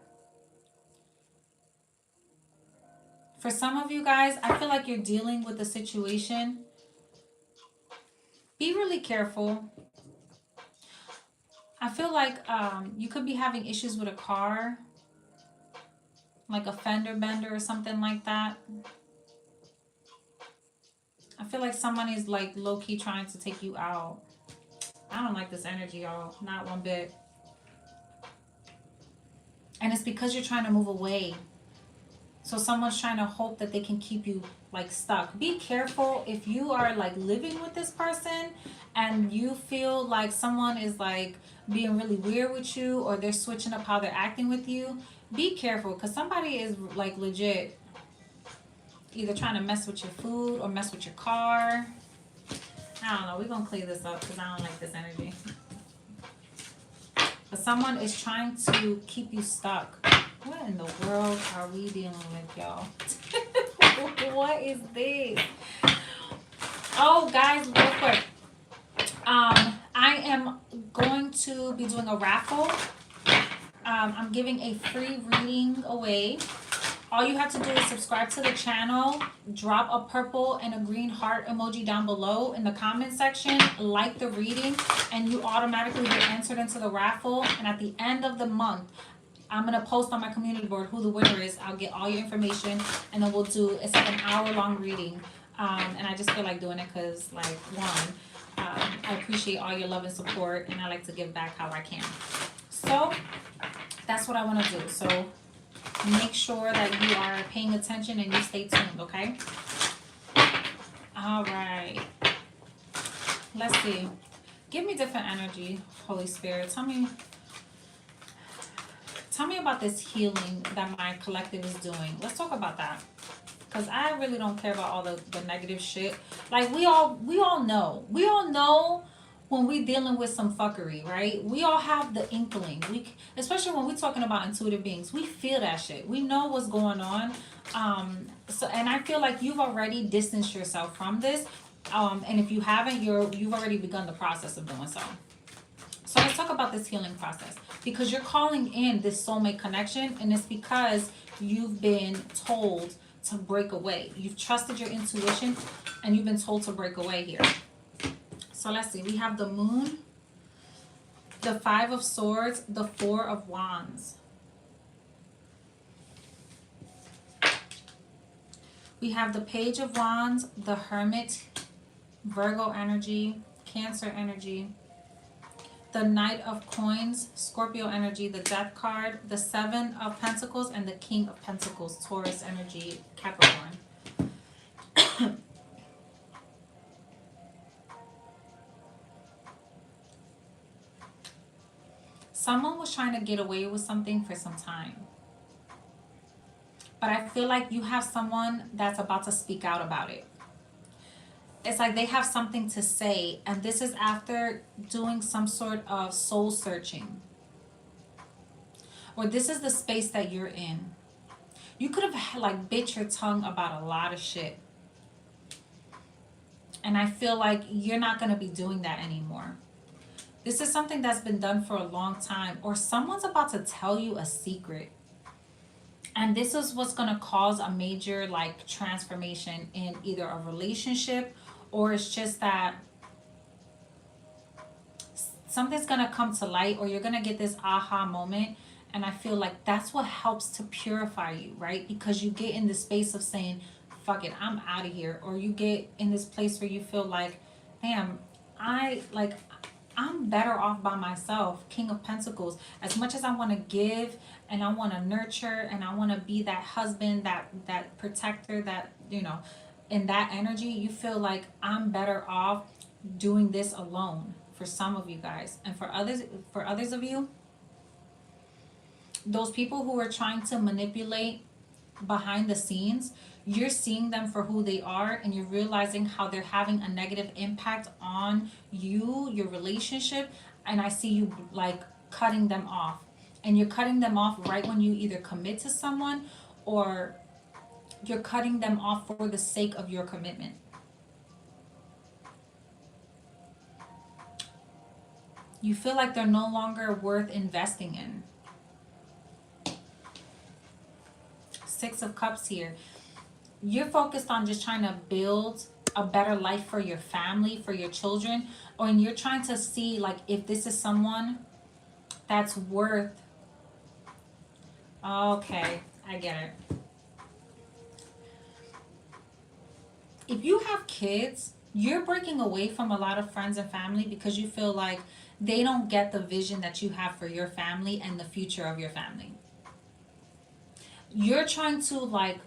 For some of you guys, I feel like you're dealing with a situation. Be really careful. I feel like you could be having issues with a car, like a fender bender or something like that. I feel like someone is like low-key trying to take you out. I don't like this energy, y'all. Not one bit. And it's because you're trying to move away. So someone's trying to hope that they can keep you like stuck. Be careful if you are like living with this person and you feel like someone is like being really weird with you or they're switching up how they're acting with you. Be careful because somebody is like legit either trying to mess with your food or mess with your car. I don't know. We're going to clear this up because I don't like this energy. But someone is trying to keep you stuck. What in the world are we dealing with, y'all? What is this? Oh, guys, real quick. I am going to be doing a raffle. I'm giving a free reading away. All you have to do is subscribe to the channel, drop a purple and a green heart emoji down below in the comment section, like the reading, and you automatically get entered into the raffle. And at the end of the month, I'm going to post on my community board who the winner is. I'll get all your information, and then we'll do, it's like an hour-long reading. And I just feel like doing it because, like, one, I appreciate all your love and support, and I like to give back how I can. So, that's what I want to do. So, make sure that you are paying attention and you stay tuned, okay? All right. Let's see. Give me different energy, Holy Spirit. Tell me about this healing that my collective is doing. Let's talk about that. Because I really don't care about all the negative shit. Like, we all know. We all know when we're dealing with some fuckery, right? We all have the inkling. Especially when we're talking about intuitive beings. We feel that shit. We know what's going on. And I feel like you've already distanced yourself from this. And if you haven't, you've already begun the process of doing so. So let's talk about this healing process. Because you're calling in this soulmate connection, and it's because you've been told to break away. You've trusted your intuition, and you've been told to break away here. So let's see. We have the Moon, the Five of Swords, the Four of Wands. We have the Page of Wands, the Hermit, Virgo energy, Cancer energy, the Knight of Coins, Scorpio energy, the Death card, the Seven of Pentacles, and the King of Pentacles, Taurus energy, Capricorn. Someone was trying to get away with something for some time. But I feel like you have someone that's about to speak out about it. It's like they have something to say, and this is after doing some sort of soul searching. Or this is the space that you're in. You could have like bit your tongue about a lot of shit. And I feel like you're not going to be doing that anymore. This is something that's been done for a long time, or someone's about to tell you a secret. And this is what's going to cause a major like transformation in either a relationship, or it's just that something's going to come to light, or you're going to get this aha moment. And I feel like that's what helps to purify you, right? Because you get in the space of saying, fuck it, I'm out of here. Or you get in this place where you feel like, damn, I'm better off by myself. King of Pentacles. As much as I want to give and I want to nurture and I want to be that husband, that protector, that, you know, in that energy, you feel like I'm better off doing this alone, for some of you guys. And for others of you, those people who are trying to manipulate behind the scenes, you're seeing them for who they are, and you're realizing how they're having a negative impact on you, your relationship. And I see you like cutting them off, and you're cutting them off right when you either commit to someone, or you're cutting them off for the sake of your commitment. You feel like they're no longer worth investing in. Six of Cups here. You're focused on just trying to build a better life for your family, for your children, or you're trying to see like if this is someone that's worth. Okay, I get it. If you have kids, you're breaking away from a lot of friends and family because you feel like they don't get the vision that you have for your family and the future of your family. You're trying to like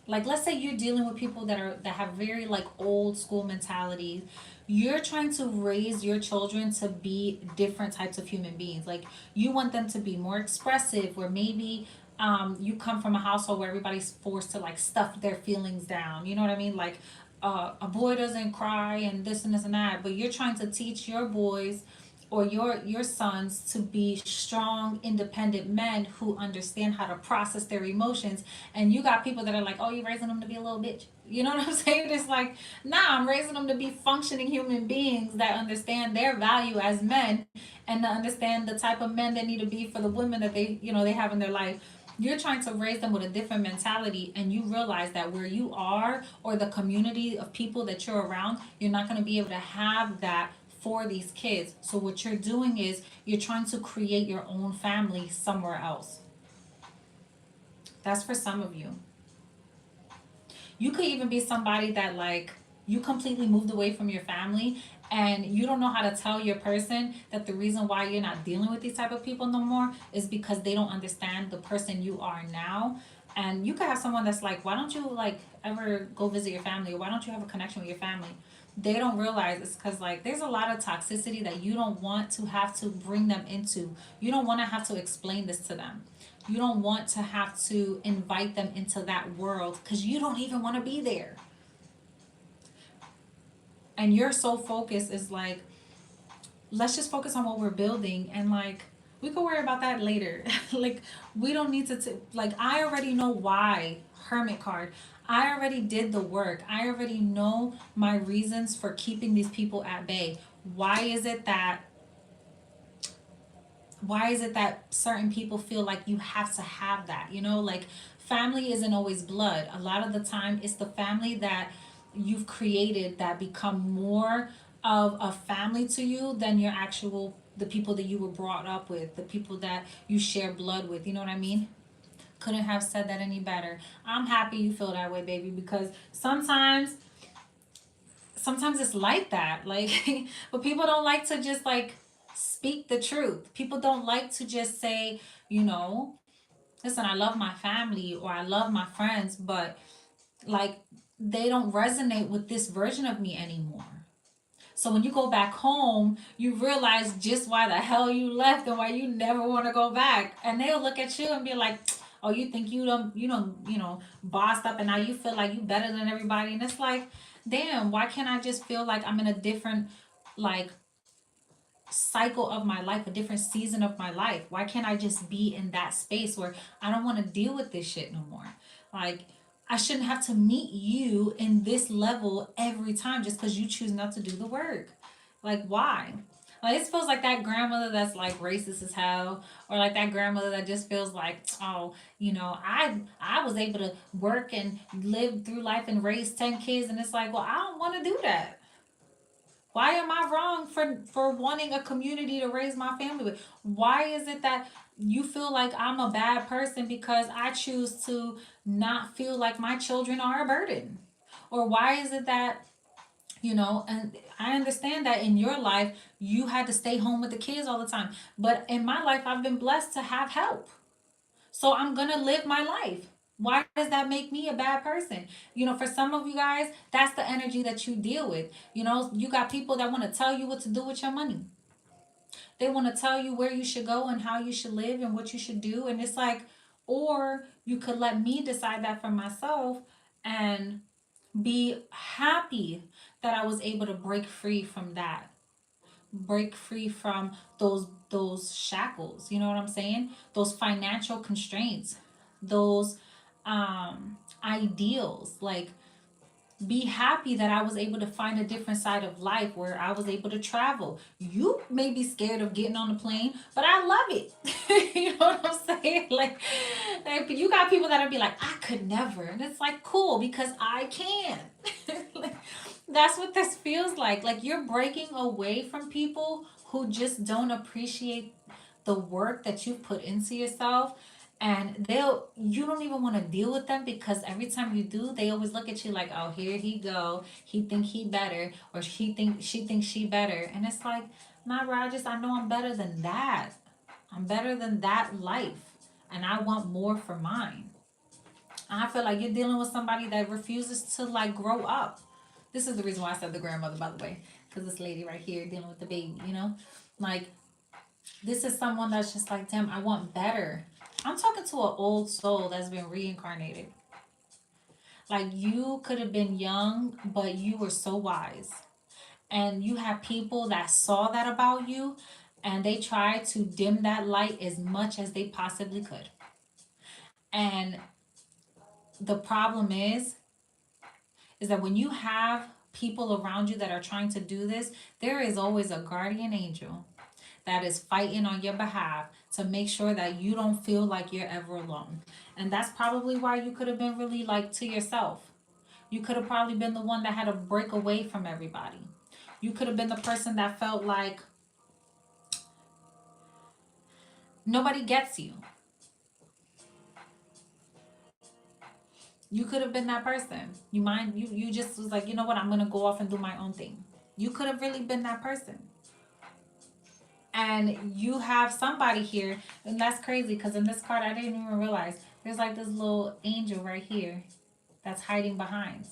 let's say you're dealing with people that have very like old school mentalities. You're trying to raise your children to be different types of human beings. Like you want them to be more expressive, or maybe you come from a household where everybody's forced to like stuff their feelings down. You know what I mean? Like a boy doesn't cry and this and this and that, but you're trying to teach your boys or your sons to be strong, independent men who understand how to process their emotions. And you got people that are like, oh, you're raising them to be a little bitch. You know what I'm saying? It's like, nah, I'm raising them to be functioning human beings that understand their value as men, and to understand the type of men they need to be for the women that they have in their life. You're trying to raise them with a different mentality, and you realize that where you are, or the community of people that you're around, you're not going to be able to have that for these kids. So what you're doing is you're trying to create your own family somewhere else. That's for some of you. You could even be somebody that like you completely moved away from your family, and you don't know how to tell your person that the reason why you're not dealing with these type of people no more is because they don't understand the person you are now. And you could have someone that's like, why don't you like ever go visit your family, or why don't you have a connection with your family? They don't realize it's because like there's a lot of toxicity that you don't want to have to bring them into. You don't want to have to explain this to them. You don't want to have to invite them into that world because you don't even want to be there. And your sole focus is like, let's just focus on what we're building, and like we can worry about that later. Like we don't need to like, I already know why. Hermit card. I already did the work. I already know my reasons for keeping these people at bay. Why is it that certain people feel like you have to have that? Like family isn't always blood. A lot of the time it's the family that you've created that become more of a family to you than the people that you were brought up with, the people that you share blood with. You know what I mean? Couldn't have said that any better. I'm happy you feel that way, baby, because sometimes it's like that. Like, but people don't like to just like Speak the truth. People don't like to just say, you know, listen, I love my family or I love my friends, but like they don't resonate with this version of me anymore. So when you go back home, you realize just why the hell you left and why you never want to go back. And they'll look at you and be like, "Oh, you think you don't, bossed up, and now you feel like you better than everybody." And it's like, damn, why can't I just feel like I'm in a different, like, cycle of my life, a different season of my life? Why can't I just be in that space where I don't want to deal with this shit no more? Like, I shouldn't have to meet you in this level every time just because you choose not to do the work. Like, why? Like, it feels like that grandmother that's like racist as hell, or like that grandmother that just feels like, oh, I was able to work and live through life and raise 10 kids, and it's like, well, I don't want to do that. Why am I wrong for wanting a community to raise my family with? Why is it that you feel like I'm a bad person because I choose to not feel like my children are a burden? Or why is it that, and I understand that in your life you had to stay home with the kids all the time, but in my life I've been blessed to have help. So I'm gonna live my life. Why does that make me a bad person? For some of you guys, that's the energy that you deal with. You got people that want to tell you what to do with your money. They want to tell you where you should go and how you should live and what you should do. And it's like, or you could let me decide that for myself and be happy that I was able to break free from that, break free from those shackles, you know what I'm saying, those financial constraints, those ideals. Like, be happy that I was able to find a different side of life where I was able to travel. You may be scared of getting on the plane, but I love it. You know what I'm saying? Like, you got people that'll be like, I could never. And it's like, cool, because I can. Like, that's what this feels like. Like, you're breaking away from people who just don't appreciate the work that you've put into yourself, and you don't even want to deal with them because every time you do, they always look at you like, oh, here he go, he think he better, or she thinks she better. And it's like, nah, bro, I know I'm better than that. I'm better than that life, and I want more for mine. And I feel like you're dealing with somebody that refuses to, like, grow up. This is the reason why I said the grandmother, by the way, because this lady right here dealing with the baby. Like, this is someone that's just like, damn, I want better. I'm talking to an old soul that's been reincarnated. Like, you could have been young, but you were so wise. And you have people that saw that about you, and they tried to dim that light as much as they possibly could. And the problem is that when you have people around you that are trying to do this, there is always a guardian angel that is fighting on your behalf to make sure that you don't feel like you're ever alone. And that's probably why you could have been really, like, to yourself. You could have probably been the one that had to break away from everybody. You could have been the person that felt like nobody gets you. You could have been that person. You just was like, you know what, I'm gonna go off and do my own thing. You could have really been that person. And you have somebody here, and that's crazy because in this card I didn't even realize there's like this little angel right here that's hiding behind.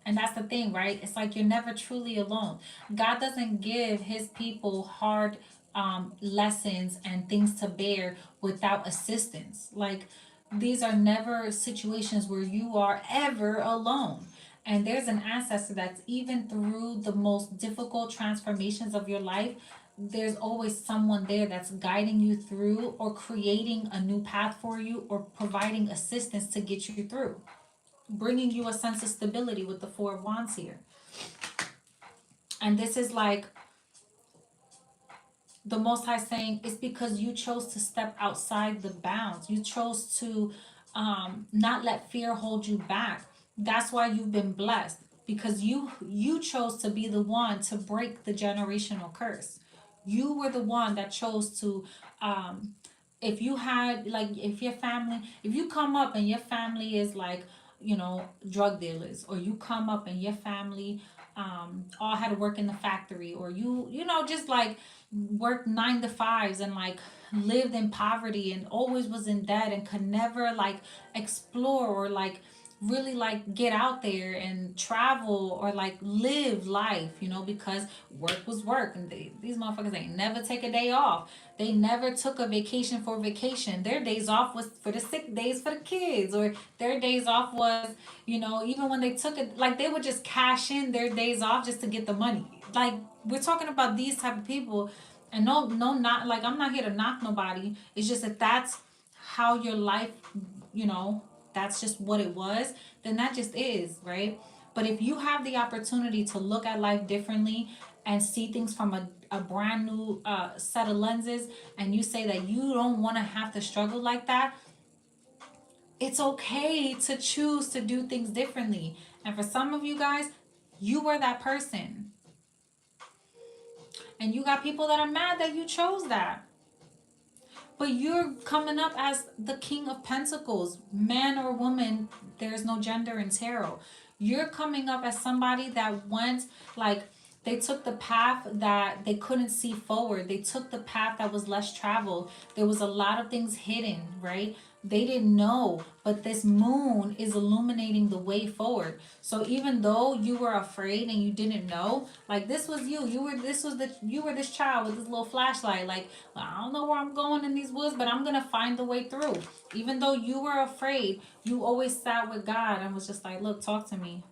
And that's the thing, right? It's like you're never truly alone. God doesn't give his people hard lessons and things to bear without assistance. Like, these are never situations where you are ever alone. And there's an ancestor that's, even through the most difficult transformations of your life, there's always someone there that's guiding you through, or creating a new path for you, or providing assistance to get you through, bringing you a sense of stability with the Four of Wands here. And this is like the Most High saying, it's because you chose to step outside the bounds. You chose to not let fear hold you back. That's why you've been blessed, because you chose to be the one to break the generational curse. You were the one that chose to if you had, like, if you come up and your family is like, drug dealers, or you come up and your family all had to work in the factory, or you know, just like worked 9 to 5s and like lived in poverty and always was in debt and could never like explore or like really like get out there and travel or like live life, you know, because work was work, and these motherfuckers ain't never take a day off. They never took a vacation for vacation. Their days off was for the sick days for the kids, or their days off was, you know, even when they took it, like they would just cash in their days off just to get the money. Like we're talking about these type of people, and no, not like I'm not here to knock nobody. It's just that that's how your life, you know, that's just what it was. Then that just is right. But if you have the opportunity to look at life differently and see things from a brand new set of lenses, and you say that you don't want to have to struggle like that, it's okay to choose to do things differently. And for some of you guys, you were that person. And you got people that are mad that you chose that. But you're coming up as the King of Pentacles, man or woman, there's no gender in tarot. You're coming up as somebody that went like, they took the path that they couldn't see forward. They took the path that was less traveled. There was a lot of things hidden, right? They didn't know, but this moon is illuminating the way forward. So even though you were afraid and you didn't know, like this was you. You were this child with this little flashlight. Like, well, I don't know where I'm going in these woods, but I'm gonna find the way through. Even though you were afraid, you always sat with God and was just like, look, talk to me.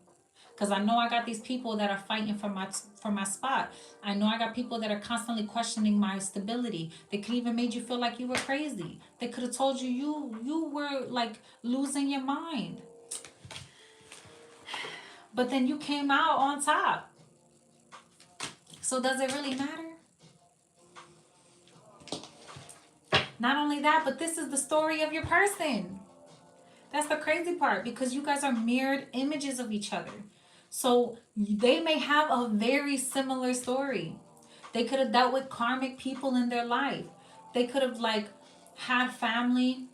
Because I know I got these people that are fighting for my spot. I know I got people that are constantly questioning my stability. They could even made you feel like you were crazy. They could have told you you were like losing your mind. But then you came out on top. So does it really matter? Not only that, but this is the story of your person. That's the crazy part, because you guys are mirrored images of each other. So they may have a very similar story. They could have dealt with karmic people in their life. They could have like had family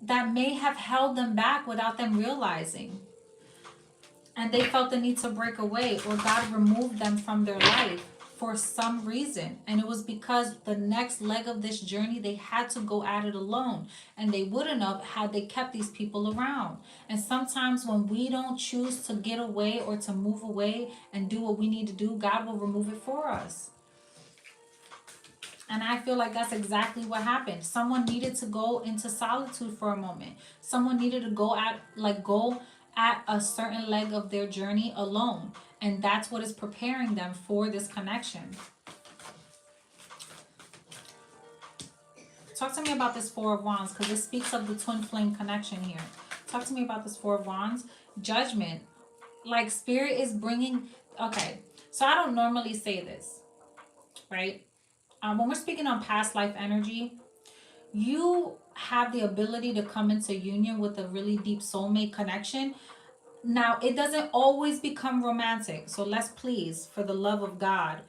that may have held them back without them realizing. And they felt the need to break away, or God removed them from their life for some reason. And it was because the next leg of this journey, they had to go at it alone. And they wouldn't have had they kept these people around. And sometimes when we don't choose to get away or to move away and do what we need to do, God will remove it for us. And I feel like that's exactly what happened. Someone needed to go into solitude for a moment. Someone needed to go at a certain leg of their journey alone. And that's what is preparing them for this connection. Talk to me about this Four of Wands, because it speaks of the twin flame connection here. Talk to me about this Four of Wands. Judgment. Like Spirit is bringing... Okay, so I don't normally say this, right? When we're speaking on past life energy, you have the ability to come into union with a really deep soulmate connection. Now, it doesn't always become romantic. So let's please, for the love of God,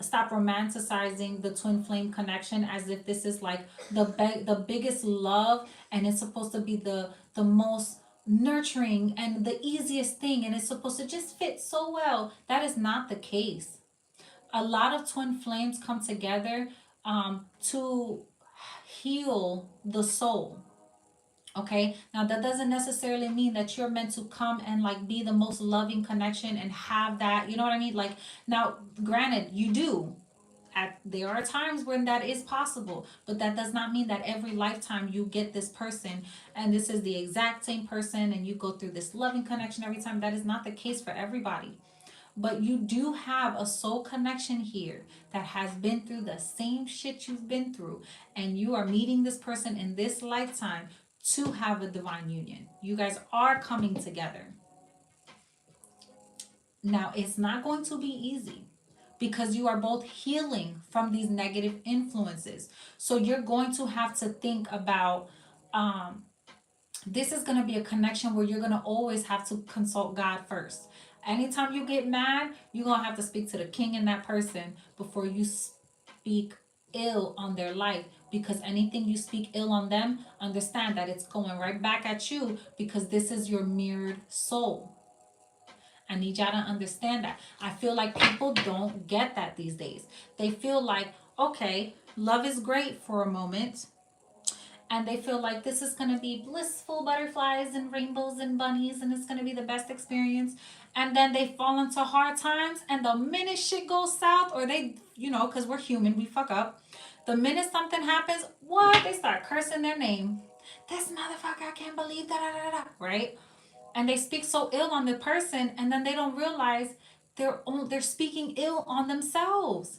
stop romanticizing the twin flame connection as if this is like the biggest love, and it's supposed to be the most nurturing and the easiest thing, and it's supposed to just fit so well. That is not the case. A lot of twin flames come together to heal the soul. Okay, now that doesn't necessarily mean that you're meant to come and like be the most loving connection and have that, you know what I mean? Like, now granted, you do, there are times when that is possible, but that does not mean that every lifetime you get this person and this is the exact same person and you go through this loving connection every time. That is not the case for everybody. But you do have a soul connection here that has been through the same shit you've been through, and you are meeting this person in this lifetime to have a divine union. You guys are coming together. Now, it's not going to be easy, because you are both healing from these negative influences. So you're going to have to think about, this is going to be a connection where you're going to always have to consult God first. Anytime you get mad, you're going to have to speak to the king in that person before you speak ill on their life. Because anything you speak ill on them, understand that it's going right back at you, because this is your mirrored soul. I need y'all to understand that. I feel like people don't get that these days. They feel like, okay, love is great for a moment, and they feel like this is going to be blissful butterflies and rainbows and bunnies and it's going to be the best experience. And then they fall into hard times, and the minute shit goes south, or they, because we're human, we fuck up. The minute something happens, what? They start cursing their name. This motherfucker, I can't believe that, da, da, da, right? And they speak so ill on the person, and then they don't realize they're speaking ill on themselves.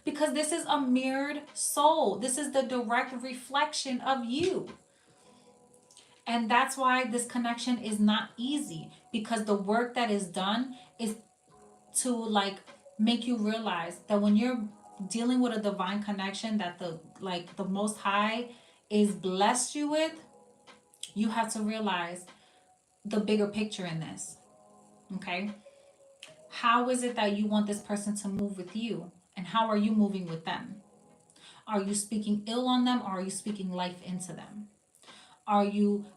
Because this is a mirrored soul. This is the direct reflection of you. And that's why this connection is not easy, because the work that is done is to like make you realize that when you're dealing with a divine connection that the most high is blessed you with, you have to realize the bigger picture in this. Okay? How is it that you want this person to move with you? And how are you moving with them? Are you speaking ill on them, or are you speaking life into them?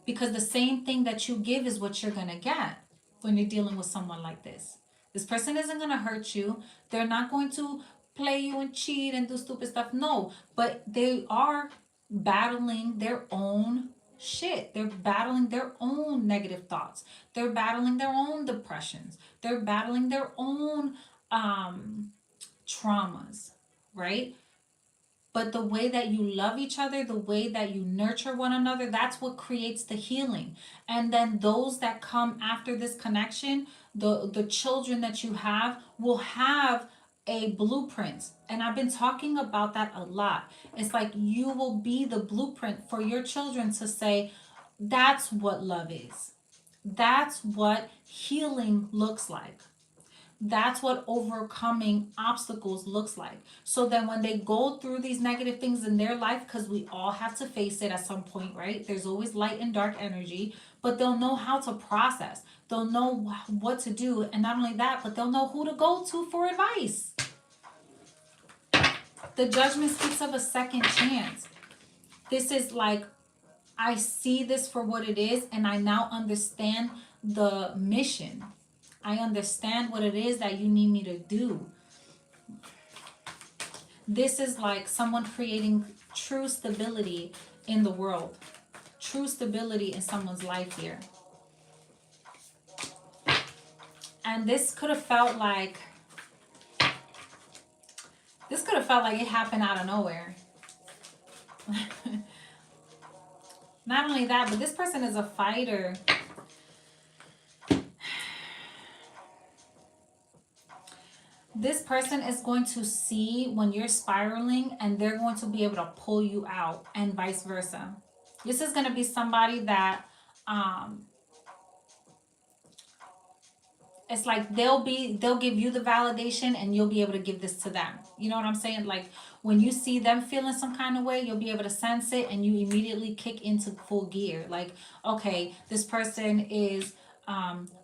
Because the same thing that you give is what you're going to get when you're dealing with someone like this. This person isn't going to hurt you. They're not going to play you and cheat and do stupid stuff. No, but they are battling their own shit. They're battling their own negative thoughts. They're battling their own depressions. They're battling their own traumas, right? But the way that you love each other, the way that you nurture one another, that's what creates the healing. And then those that come after this connection, the children that you have will have a blueprint. And I've been talking about that a lot. It's like you will be the blueprint for your children to say, that's what love is. That's what healing looks like. That's what overcoming obstacles looks like. So then when they go through these negative things in their life, because we all have to face it at some point, right? There's always light and dark energy, but they'll know how to process. They'll know what to do. And not only that, but they'll know who to go to for advice. The Judgment speaks of a second chance. This is like, I see this for what it is, and I now understand the mission. I understand what it is that you need me to do. This is like someone creating true stability in the world. True stability in someone's life here. And this could have felt like it happened out of nowhere. Not only that, but this person is a fighter. This person is going to see when you're spiraling, and they're going to be able to pull you out, and vice versa. This is going to be somebody that it's like they'll give you the validation, and you'll be able to give this to them. You know what I'm saying? Like when you see them feeling some kind of way, you'll be able to sense it, and you immediately kick into full gear. Like, okay, this person is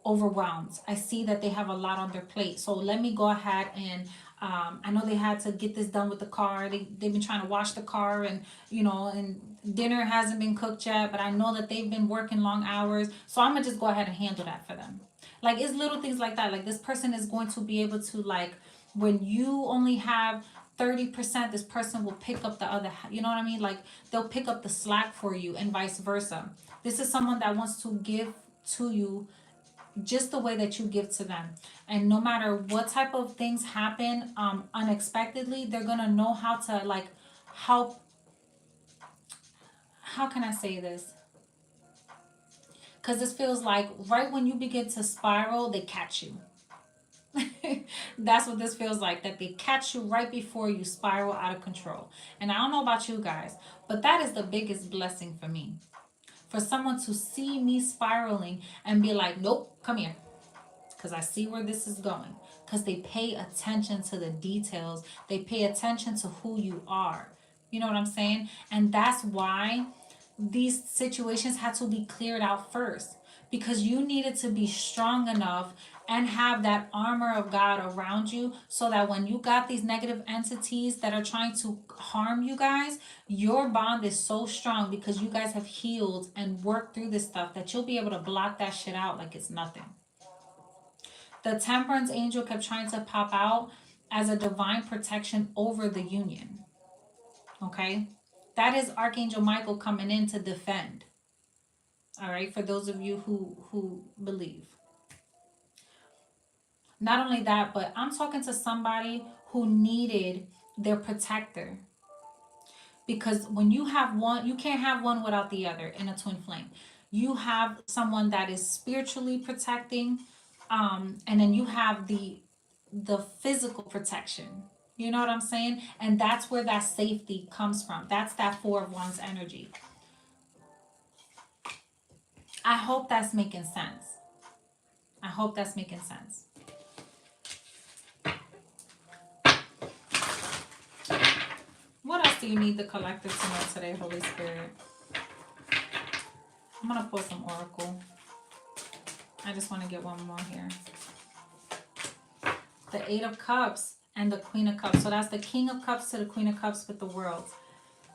overwhelmed. I see that they have a lot on their plate. So let me go ahead and I know they had to get this done with the car. They've been trying to wash the car, and and dinner hasn't been cooked yet, but I know that they've been working long hours. So I'm gonna just go ahead and handle that for them. Like, it's little things like that. Like, this person is going to be able to, like, when you only have 30%, this person will pick up the other, you know what I mean? Like, they'll pick up the slack for you, and vice versa. This is someone that wants to give to you just the way that you give to them. And no matter what type of things happen unexpectedly, they're gonna know how to, like, help. How can I say this? Because this feels like right when you begin to spiral, they catch you. That's what this feels like, that they catch you right before you spiral out of control. And I don't know about you guys, but that is the biggest blessing for me. For someone to see me spiraling and be like, nope, come here. Because I see where this is going. Because they pay attention to the details. They pay attention to who you are. You know what I'm saying? And that's why these situations had to be cleared out first. Because you needed to be strong enough and have that armor of God around you, so that when you got these negative entities that are trying to harm you guys, your bond is so strong because you guys have healed and worked through this stuff, that you'll be able to block that shit out like it's nothing. The Temperance angel kept trying to pop out as a divine protection over the union. Okay? That is Archangel Michael coming in to defend. All right, for those of you who believe. Not only that, but I'm talking to somebody who needed their protector. Because when you have one, you can't have one without the other in a twin flame. You have someone that is spiritually protecting, and then you have the physical protection. You know what I'm saying? And that's where that safety comes from. That's that Four of Wands energy. I hope that's making sense. I hope that's making sense. What else do you need the collective to know today, Holy Spirit? I'm going to pull some oracle. I just want to get one more here. The Eight of Cups and the Queen of Cups. So that's the King of Cups to the Queen of Cups with the World.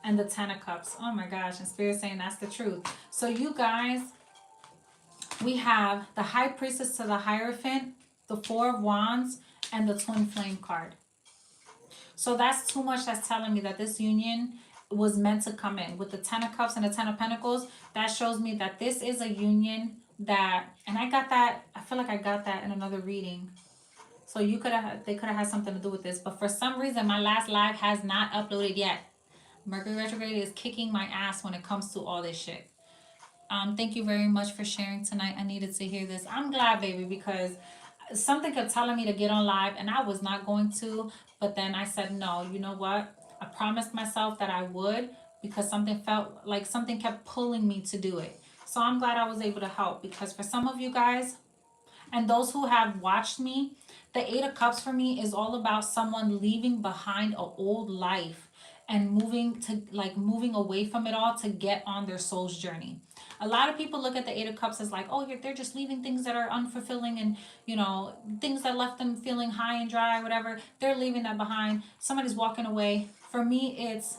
And the Ten of Cups. Oh my gosh. And Spirit saying that's the truth. So you guys, we have the High Priestess to the Hierophant, the Four of Wands, and the Twin Flame card. So that's too much. That's telling me that this union was meant to come in. With the Ten of Cups and the Ten of Pentacles, that shows me that this is a union that, and I got that, I feel like I got that in another reading. So you could have, they could have had something to do with this. But for some reason, my last live has not uploaded yet. Mercury retrograde is kicking my ass when it comes to all this shit. Thank you very much for sharing tonight. I needed to hear this. I'm glad, baby, because something kept telling me to get on live and I was not going to, but then I said, no, you know what? I promised myself that I would, because something felt like something kept pulling me to do it. So I'm glad I was able to help, because for some of you guys and those who have watched me, the Eight of Cups for me is all about someone leaving behind an old life and moving away from it all to get on their soul's journey. A lot of people look at the Eight of Cups as like, oh, they're just leaving things that are unfulfilling and, you know, things that left them feeling high and dry, whatever. They're leaving that behind. Somebody's walking away. For me, it's,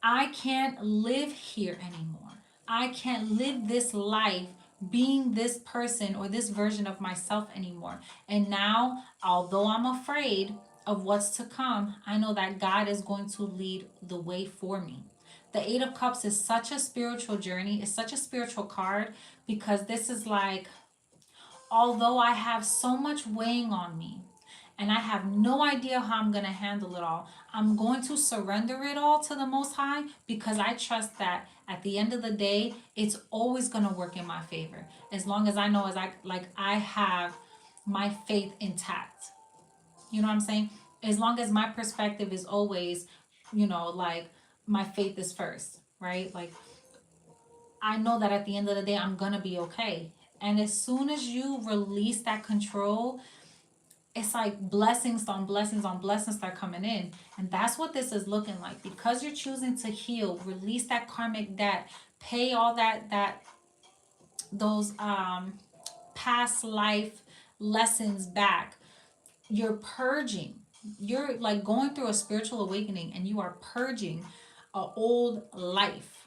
I can't live here anymore. I can't live this life being this person or this version of myself anymore. And now, although I'm afraid of what's to come, I know that God is going to lead the way for me. The Eight of Cups is such a spiritual journey. It's such a spiritual card, because this is like, although I have so much weighing on me and I have no idea how I'm going to handle it all, I'm going to surrender it all to the Most High, because I trust that at the end of the day, it's always going to work in my favor. As long as I know, I have my faith intact. You know what I'm saying? As long as my perspective is always, my faith is first, right? Like, I know that at the end of the day, I'm going to be okay. And as soon as you release that control, it's like blessings on blessings on blessings start coming in. And that's what this is looking like. Because you're choosing to heal, release that karmic debt, pay all those past life lessons back. You're purging. You're like going through a spiritual awakening, and you are purging an old life.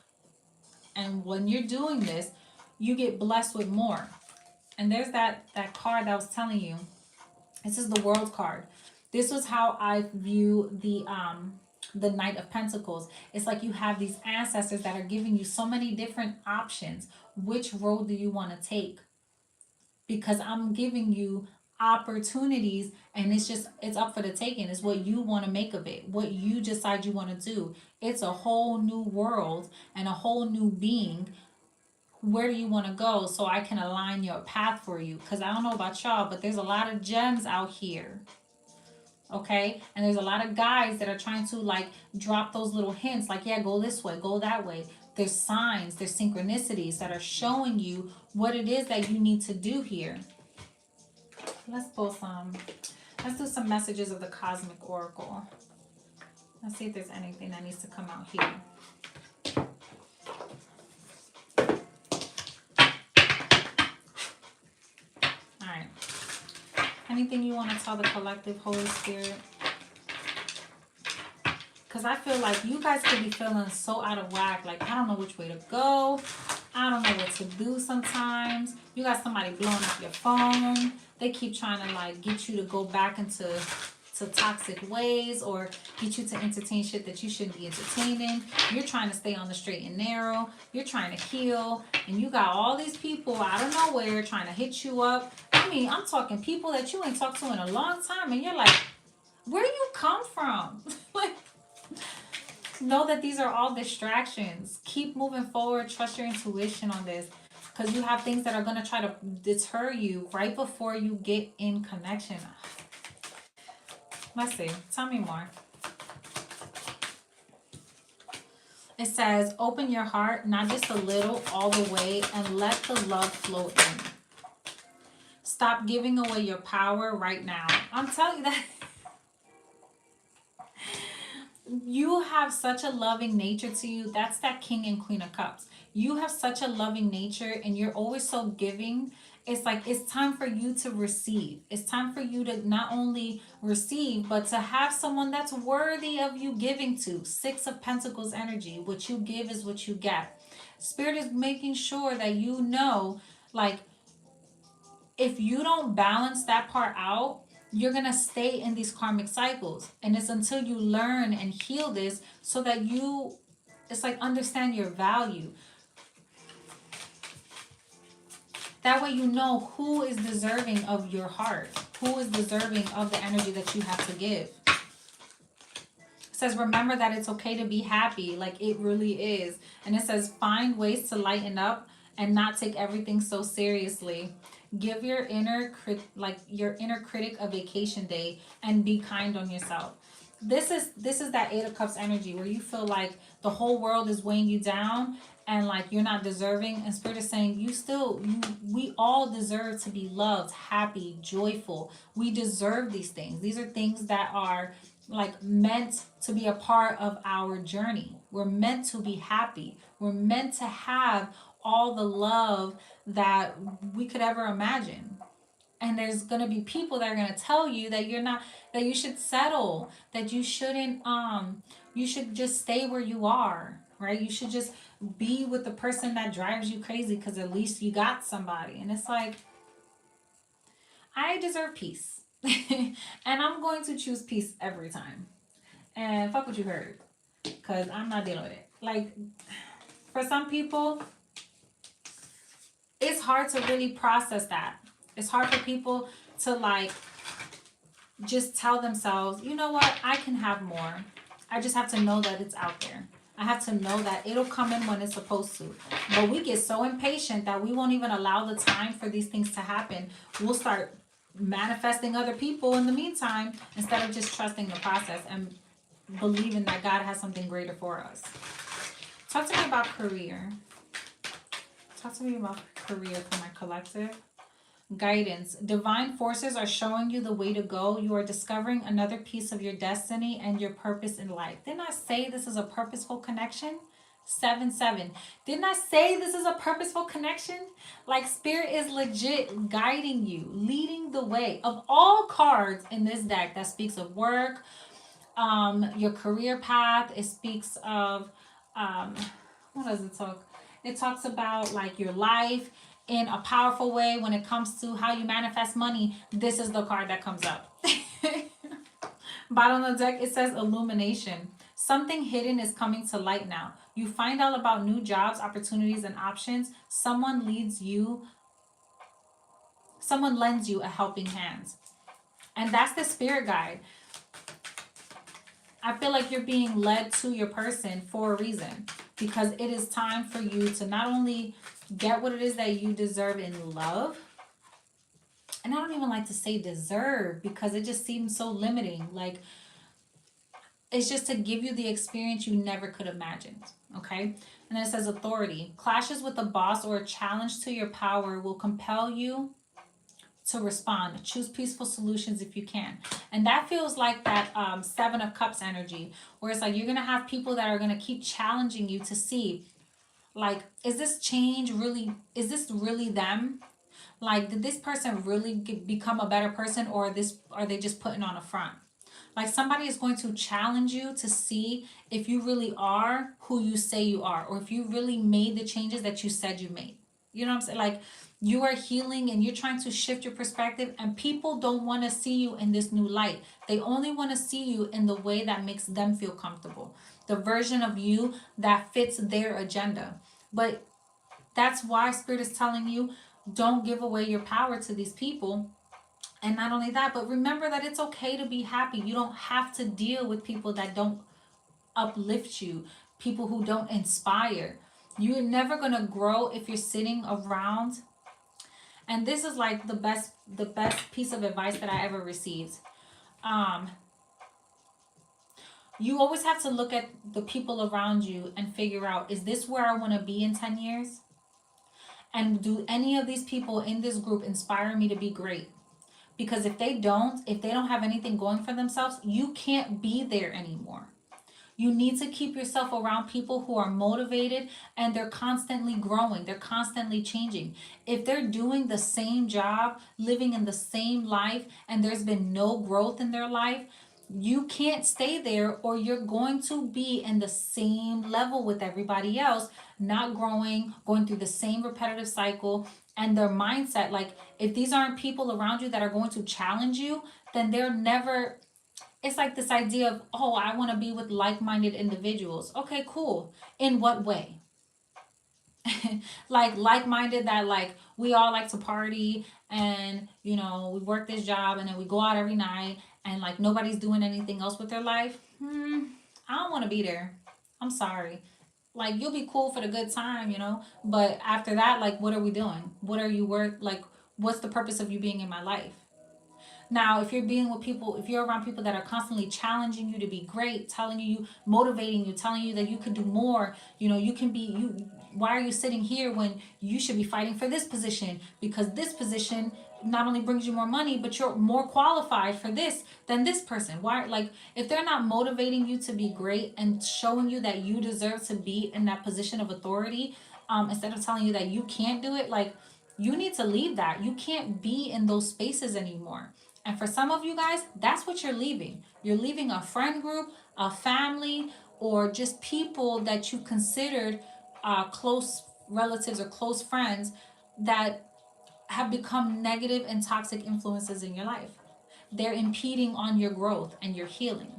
And when you're doing this, you get blessed with more. And there's that card that I was telling you. This is the World card. This was how I view the Knight of Pentacles. It's like you have these ancestors that are giving you so many different options. Which road do you want to take? Because I'm giving you opportunities, and it's up for the taking. It's what you want to make of it, what you decide you want to do. It's a whole new world and a whole new being. Where do you want to go, so I can align your path for you? Because I don't know about y'all, but there's a lot of gems out here. Okay? And there's a lot of guys that are trying to drop those little hints, like, yeah, go this way, go that way. There's signs, there's synchronicities that are showing you what it is that you need to do here. Let's do some messages of the Cosmic Oracle. Let's see if there's anything that needs to come out here. Anything you want to tell the collective, Holy Spirit? Because I feel like you guys could be feeling so out of whack. Like, I don't know which way to go. I don't know what to do sometimes. You got somebody blowing up your phone. They keep trying to like get you to go back into toxic ways or get you to entertain shit that you shouldn't be entertaining. You're trying to stay on the straight and narrow. You're trying to heal. And you got all these people out of nowhere trying to hit you up. I mean, I'm talking people that you ain't talked to in a long time. And you're like, where you come from? Like, know that these are all distractions. Keep moving forward. Trust your intuition on this. Because you have things that are going to try to deter you right before you get in connection. Let's see. Tell me more. It says, open your heart, not just a little, all the way, and let the love flow in. Stop giving away your power right now. I'm telling you that. You have such a loving nature to you. That's that King and Queen of Cups. You have such a loving nature and you're always so giving. It's like it's time for you to receive. It's time for you to not only receive, but to have someone that's worthy of you giving to. 6 of Pentacles energy. What you give is what you get. Spirit is making sure that you know, like, if you don't balance that part out, you're going to stay in these karmic cycles. And it's until you learn and heal this so that you, it's like, understand your value. That way you know who is deserving of your heart, who is deserving of the energy that you have to give. It says, remember that it's okay to be happy, like it really is. And it says, find ways to lighten up and not take everything so seriously. Give your inner critic a vacation day and be kind on yourself. This is that 8 of Cups energy where you feel like the whole world is weighing you down and like you're not deserving. And Spirit is saying we all deserve to be loved, happy, joyful. We deserve these things. These are things that are like meant to be a part of our journey. We're meant to be happy. We're meant to have all the love that we could ever imagine. And there's going to be people that are going to tell you that you're not, that you should settle, that you shouldn't, you should just stay where you are, right? You should just be with the person that drives you crazy because at least you got somebody. And it's like, I deserve peace. And I'm going to choose peace every time. And fuck what you heard, because I'm not dealing with it. Like, for some people, it's hard to really process that. It's hard for people to like just tell themselves, you know what, I can have more. I just have to know that it's out there. I have to know that it'll come in when it's supposed to. But we get so impatient that we won't even allow the time for these things to happen. We'll start manifesting other people in the meantime instead of just trusting the process and believing that God has something greater for us. Talk to me about career. Talk to me about career for my collective. Guidance. Divine forces are showing you the way to go. You are discovering another piece of your destiny and your purpose in life. Didn't I say this is a purposeful connection? 7-7. Didn't I say this is a purposeful connection? Like, Spirit is legit guiding you, leading the way. Of all cards in this deck that speaks of work, your career path, it speaks of, what does it talk? It talks about like your life in a powerful way when it comes to how you manifest money. This is the card that comes up. Bottom of the deck, it says illumination. Something hidden is coming to light now. You find out about new jobs, opportunities, and options. Someone lends you a helping hand. And that's the spirit guide. I feel like you're being led to your person for a reason, because it is time for you to not only get what it is that you deserve in love, and I don't even like to say deserve because it just seems so limiting. Like, it's just to give you the experience you never could have imagined. Okay. And then it says authority. Clashes with a boss or a challenge to your power will compel you to respond. Choose peaceful solutions if you can. And that feels like that 7 of Cups energy, where it's like you're going to have people that are going to keep challenging you to see, like, is this this really them? Like, did this person really become a better person, or are they just putting on a front? Like somebody is going to challenge you to see if you really are who you say you are, or if you really made the changes that you said you made. You know what I'm saying? Like you are healing and you're trying to shift your perspective, and people don't want to see you in this new light. They only want to see you in the way that makes them feel comfortable, the version of you that fits their agenda. But that's why Spirit is telling you, don't give away your power to these people. And not only that, but remember that it's okay to be happy. You don't have to deal with people that don't uplift you, people who don't inspire. You're never going to grow if you're sitting around. And this is like the best piece of advice that I ever received. Um you always have to look at the people around you and figure out, is this where I want to be in 10 years? And do any of these people in this group inspire me to be great? Because if they don't have anything going for themselves, you can't be there anymore. You need to keep yourself around people who are motivated and they're constantly growing, they're constantly changing. If they're doing the same job, living in the same life, and there's been no growth in their life, you can't stay there, or you're going to be in the same level with everybody else, not growing, going through the same repetitive cycle. And their mindset, like if these aren't people around you that are going to challenge you, then they're never, it's like this idea of, oh, I want to be with like-minded individuals. Okay, cool. In what way? Like-minded that like we all like to party, and we work this job and then we go out every night, and like nobody's doing anything else with their life. I don't want to be there. I'm sorry. Like you'll be cool for the good time, but after that, like what are we doing? What are you worth? Like what's the purpose of you being in my life? Now, if you're being with people, if you're around people that are constantly challenging you to be great, telling you, motivating you, telling you that you could do more, you can be, why are you sitting here when you should be fighting for this position? Because this position not only brings you more money, but you're more qualified for this than this person. Why, like, if they're not motivating you to be great and showing you that you deserve to be in that position of authority, instead of telling you that you can't do it, like, you need to leave that. You can't be in those spaces anymore. And for some of you guys, that's what you're leaving. You're leaving a friend group, a family, or just people that you considered close relatives or close friends that have become negative and toxic influences in your life. They're impeding on your growth and your healing.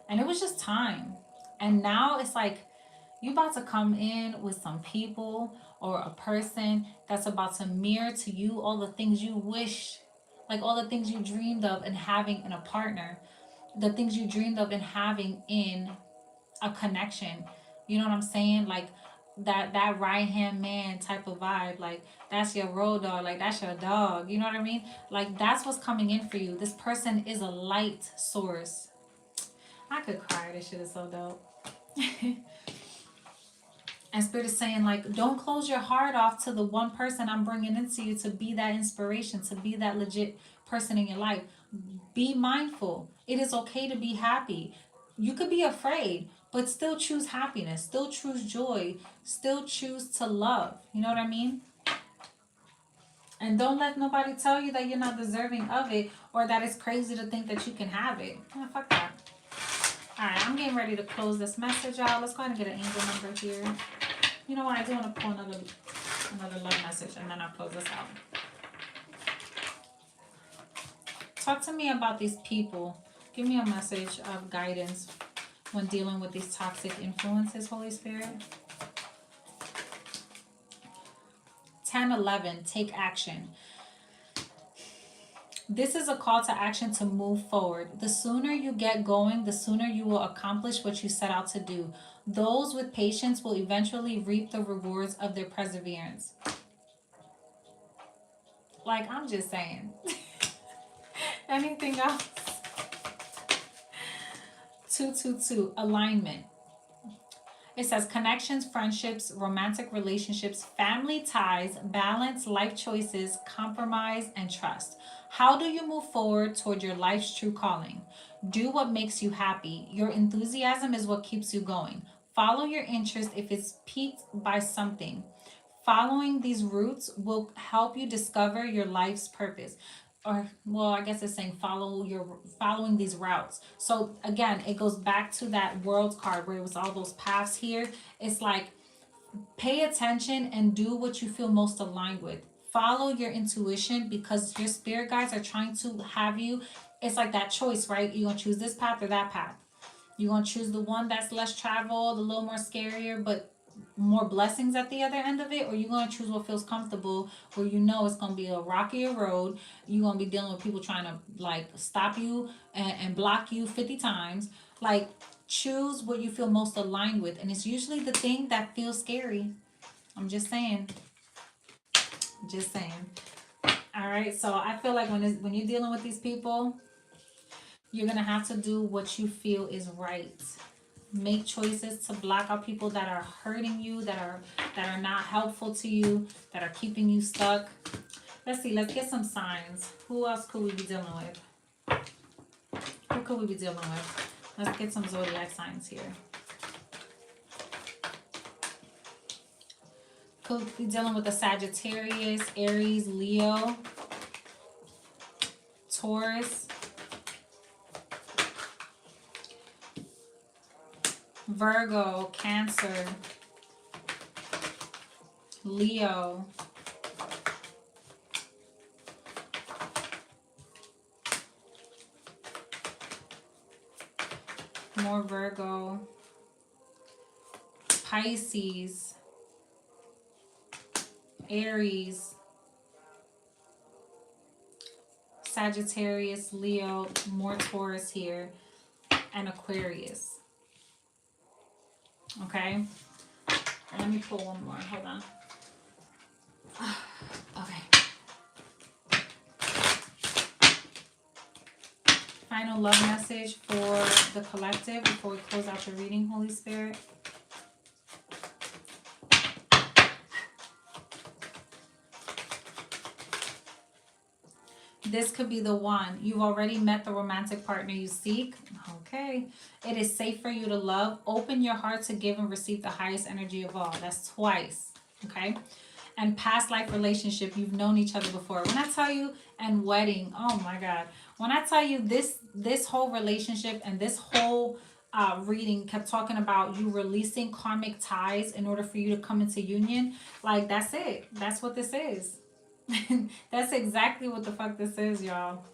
And it was just time. And now it's like you about to come in with some people or a person that's about to mirror to you all the things you wish, like all the things you dreamed of in having in a partner, the things you dreamed of in having in a connection. You know what I'm saying? Like that right hand man type of vibe. Like that's your road dog. Like that's your dog. You know what I mean? Like that's what's coming in for you. This person is a light source. I could cry. This shit is so dope. And Spirit is saying, like, don't close your heart off to the one person I'm bringing into you to be that inspiration, to be that legit person in your life. Be mindful. It is okay to be happy. You could be afraid, but still choose happiness, still choose joy, still choose to love. You know what I mean? And don't let nobody tell you that you're not deserving of it, or that it's crazy to think that you can have it. Oh, fuck that. Alright, I'm getting ready to close this message out. Let's go ahead and get an angel number here. You know what? I do want to pull another love message, and then I'll close this out. Talk to me about these people. Give me a message of guidance when dealing with these toxic influences, Holy Spirit. 10:11. Take action. This is a call to action to move forward. The sooner you get going, the sooner you will accomplish what you set out to do. Those with patience will eventually reap the rewards of their perseverance. Like, I'm just saying. Anything else? 222. Alignment. It says connections, friendships, romantic relationships, family ties, balance, life choices, compromise, and trust. How do you move forward toward your life's true calling? Do what makes you happy. Your enthusiasm is what keeps you going. Follow your interest if it's piqued by something. Following these routes will help you discover your life's purpose. or well, I guess it's saying following these routes. So again, it goes back to that world card where it was all those paths here. It's like, pay attention and do what you feel most aligned with. Follow your intuition, because your spirit guides are trying to have you. It's like that choice, right? You're gonna choose this path or that path. You're gonna choose the one that's less traveled, a little more scarier, but more blessings at the other end of it, or you're gonna choose what feels comfortable, where you know it's gonna be a rockier road. You're gonna be dealing with people trying to like stop you and block you 50 times. Like, choose what you feel most aligned with, and it's usually the thing that feels scary. I'm just saying. Just saying. All right. So I feel like when you're dealing with these people, you're gonna have to do what you feel is right. Make choices to block out people that are hurting you, that are not helpful to you, that are keeping you stuck. Let's see. Let's get some signs. Who else could we be dealing with? Who could we be dealing with? Let's get some zodiac signs here. Could be dealing with a Sagittarius, Aries, Leo, Taurus, Virgo, Cancer, Leo, more Virgo, Pisces, Aries, Sagittarius, Leo, more Taurus here, and Aquarius. Okay, let me pull one more. Hold on. Okay. Final love message for the collective before we close out the reading, Holy Spirit. This could be the one. You've already met the romantic partner you seek. Okay. It is safe for you to love. Open your heart to give and receive the highest energy of all. That's twice. Okay. And past life relationship, you've known each other before. When I tell you, and wedding, oh my God. When I tell you this whole relationship and this whole reading kept talking about you releasing karmic ties in order for you to come into union, like, that's it. That's what this is. That's exactly what the fuck this is, y'all.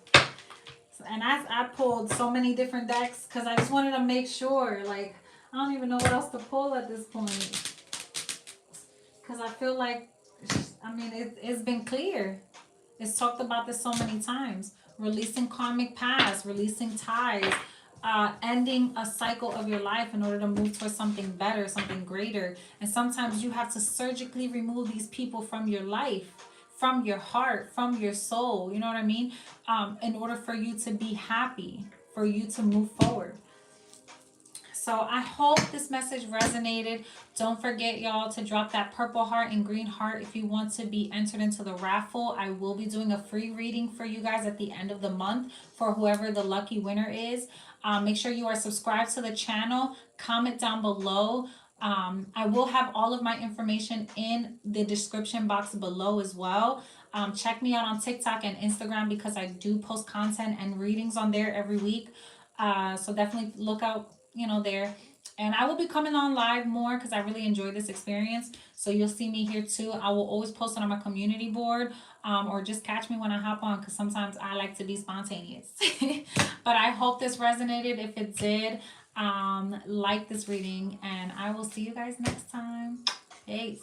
And I pulled so many different decks because I just wanted to make sure. Like, I don't even know what else to pull at this point. Because I feel like, I mean, it's been clear. It's talked about this so many times. Releasing karmic past, releasing ties, ending a cycle of your life in order to move towards something better, something greater. And sometimes you have to surgically remove these people from your life, from your heart, from your soul, you know what I mean? In order for you to be happy, for you to move forward. So I hope this message resonated. Don't forget, y'all, to drop that purple heart and green heart if you want to be entered into the raffle. I will be doing a free reading for you guys at the end of the month for whoever the lucky winner is. Make sure you are subscribed to the channel. Comment down below. I will have all of my information in the description box below as well. Check me out on TikTok and Instagram because I do post content and readings on there every week. So definitely look out, there. And I will be coming on live more because I really enjoy this experience. So you'll see me here too. I will always post it on my community board, or just catch me when I hop on because sometimes I like to be spontaneous. But I hope this resonated. If it did, like this reading, and I will see you guys next time. Peace.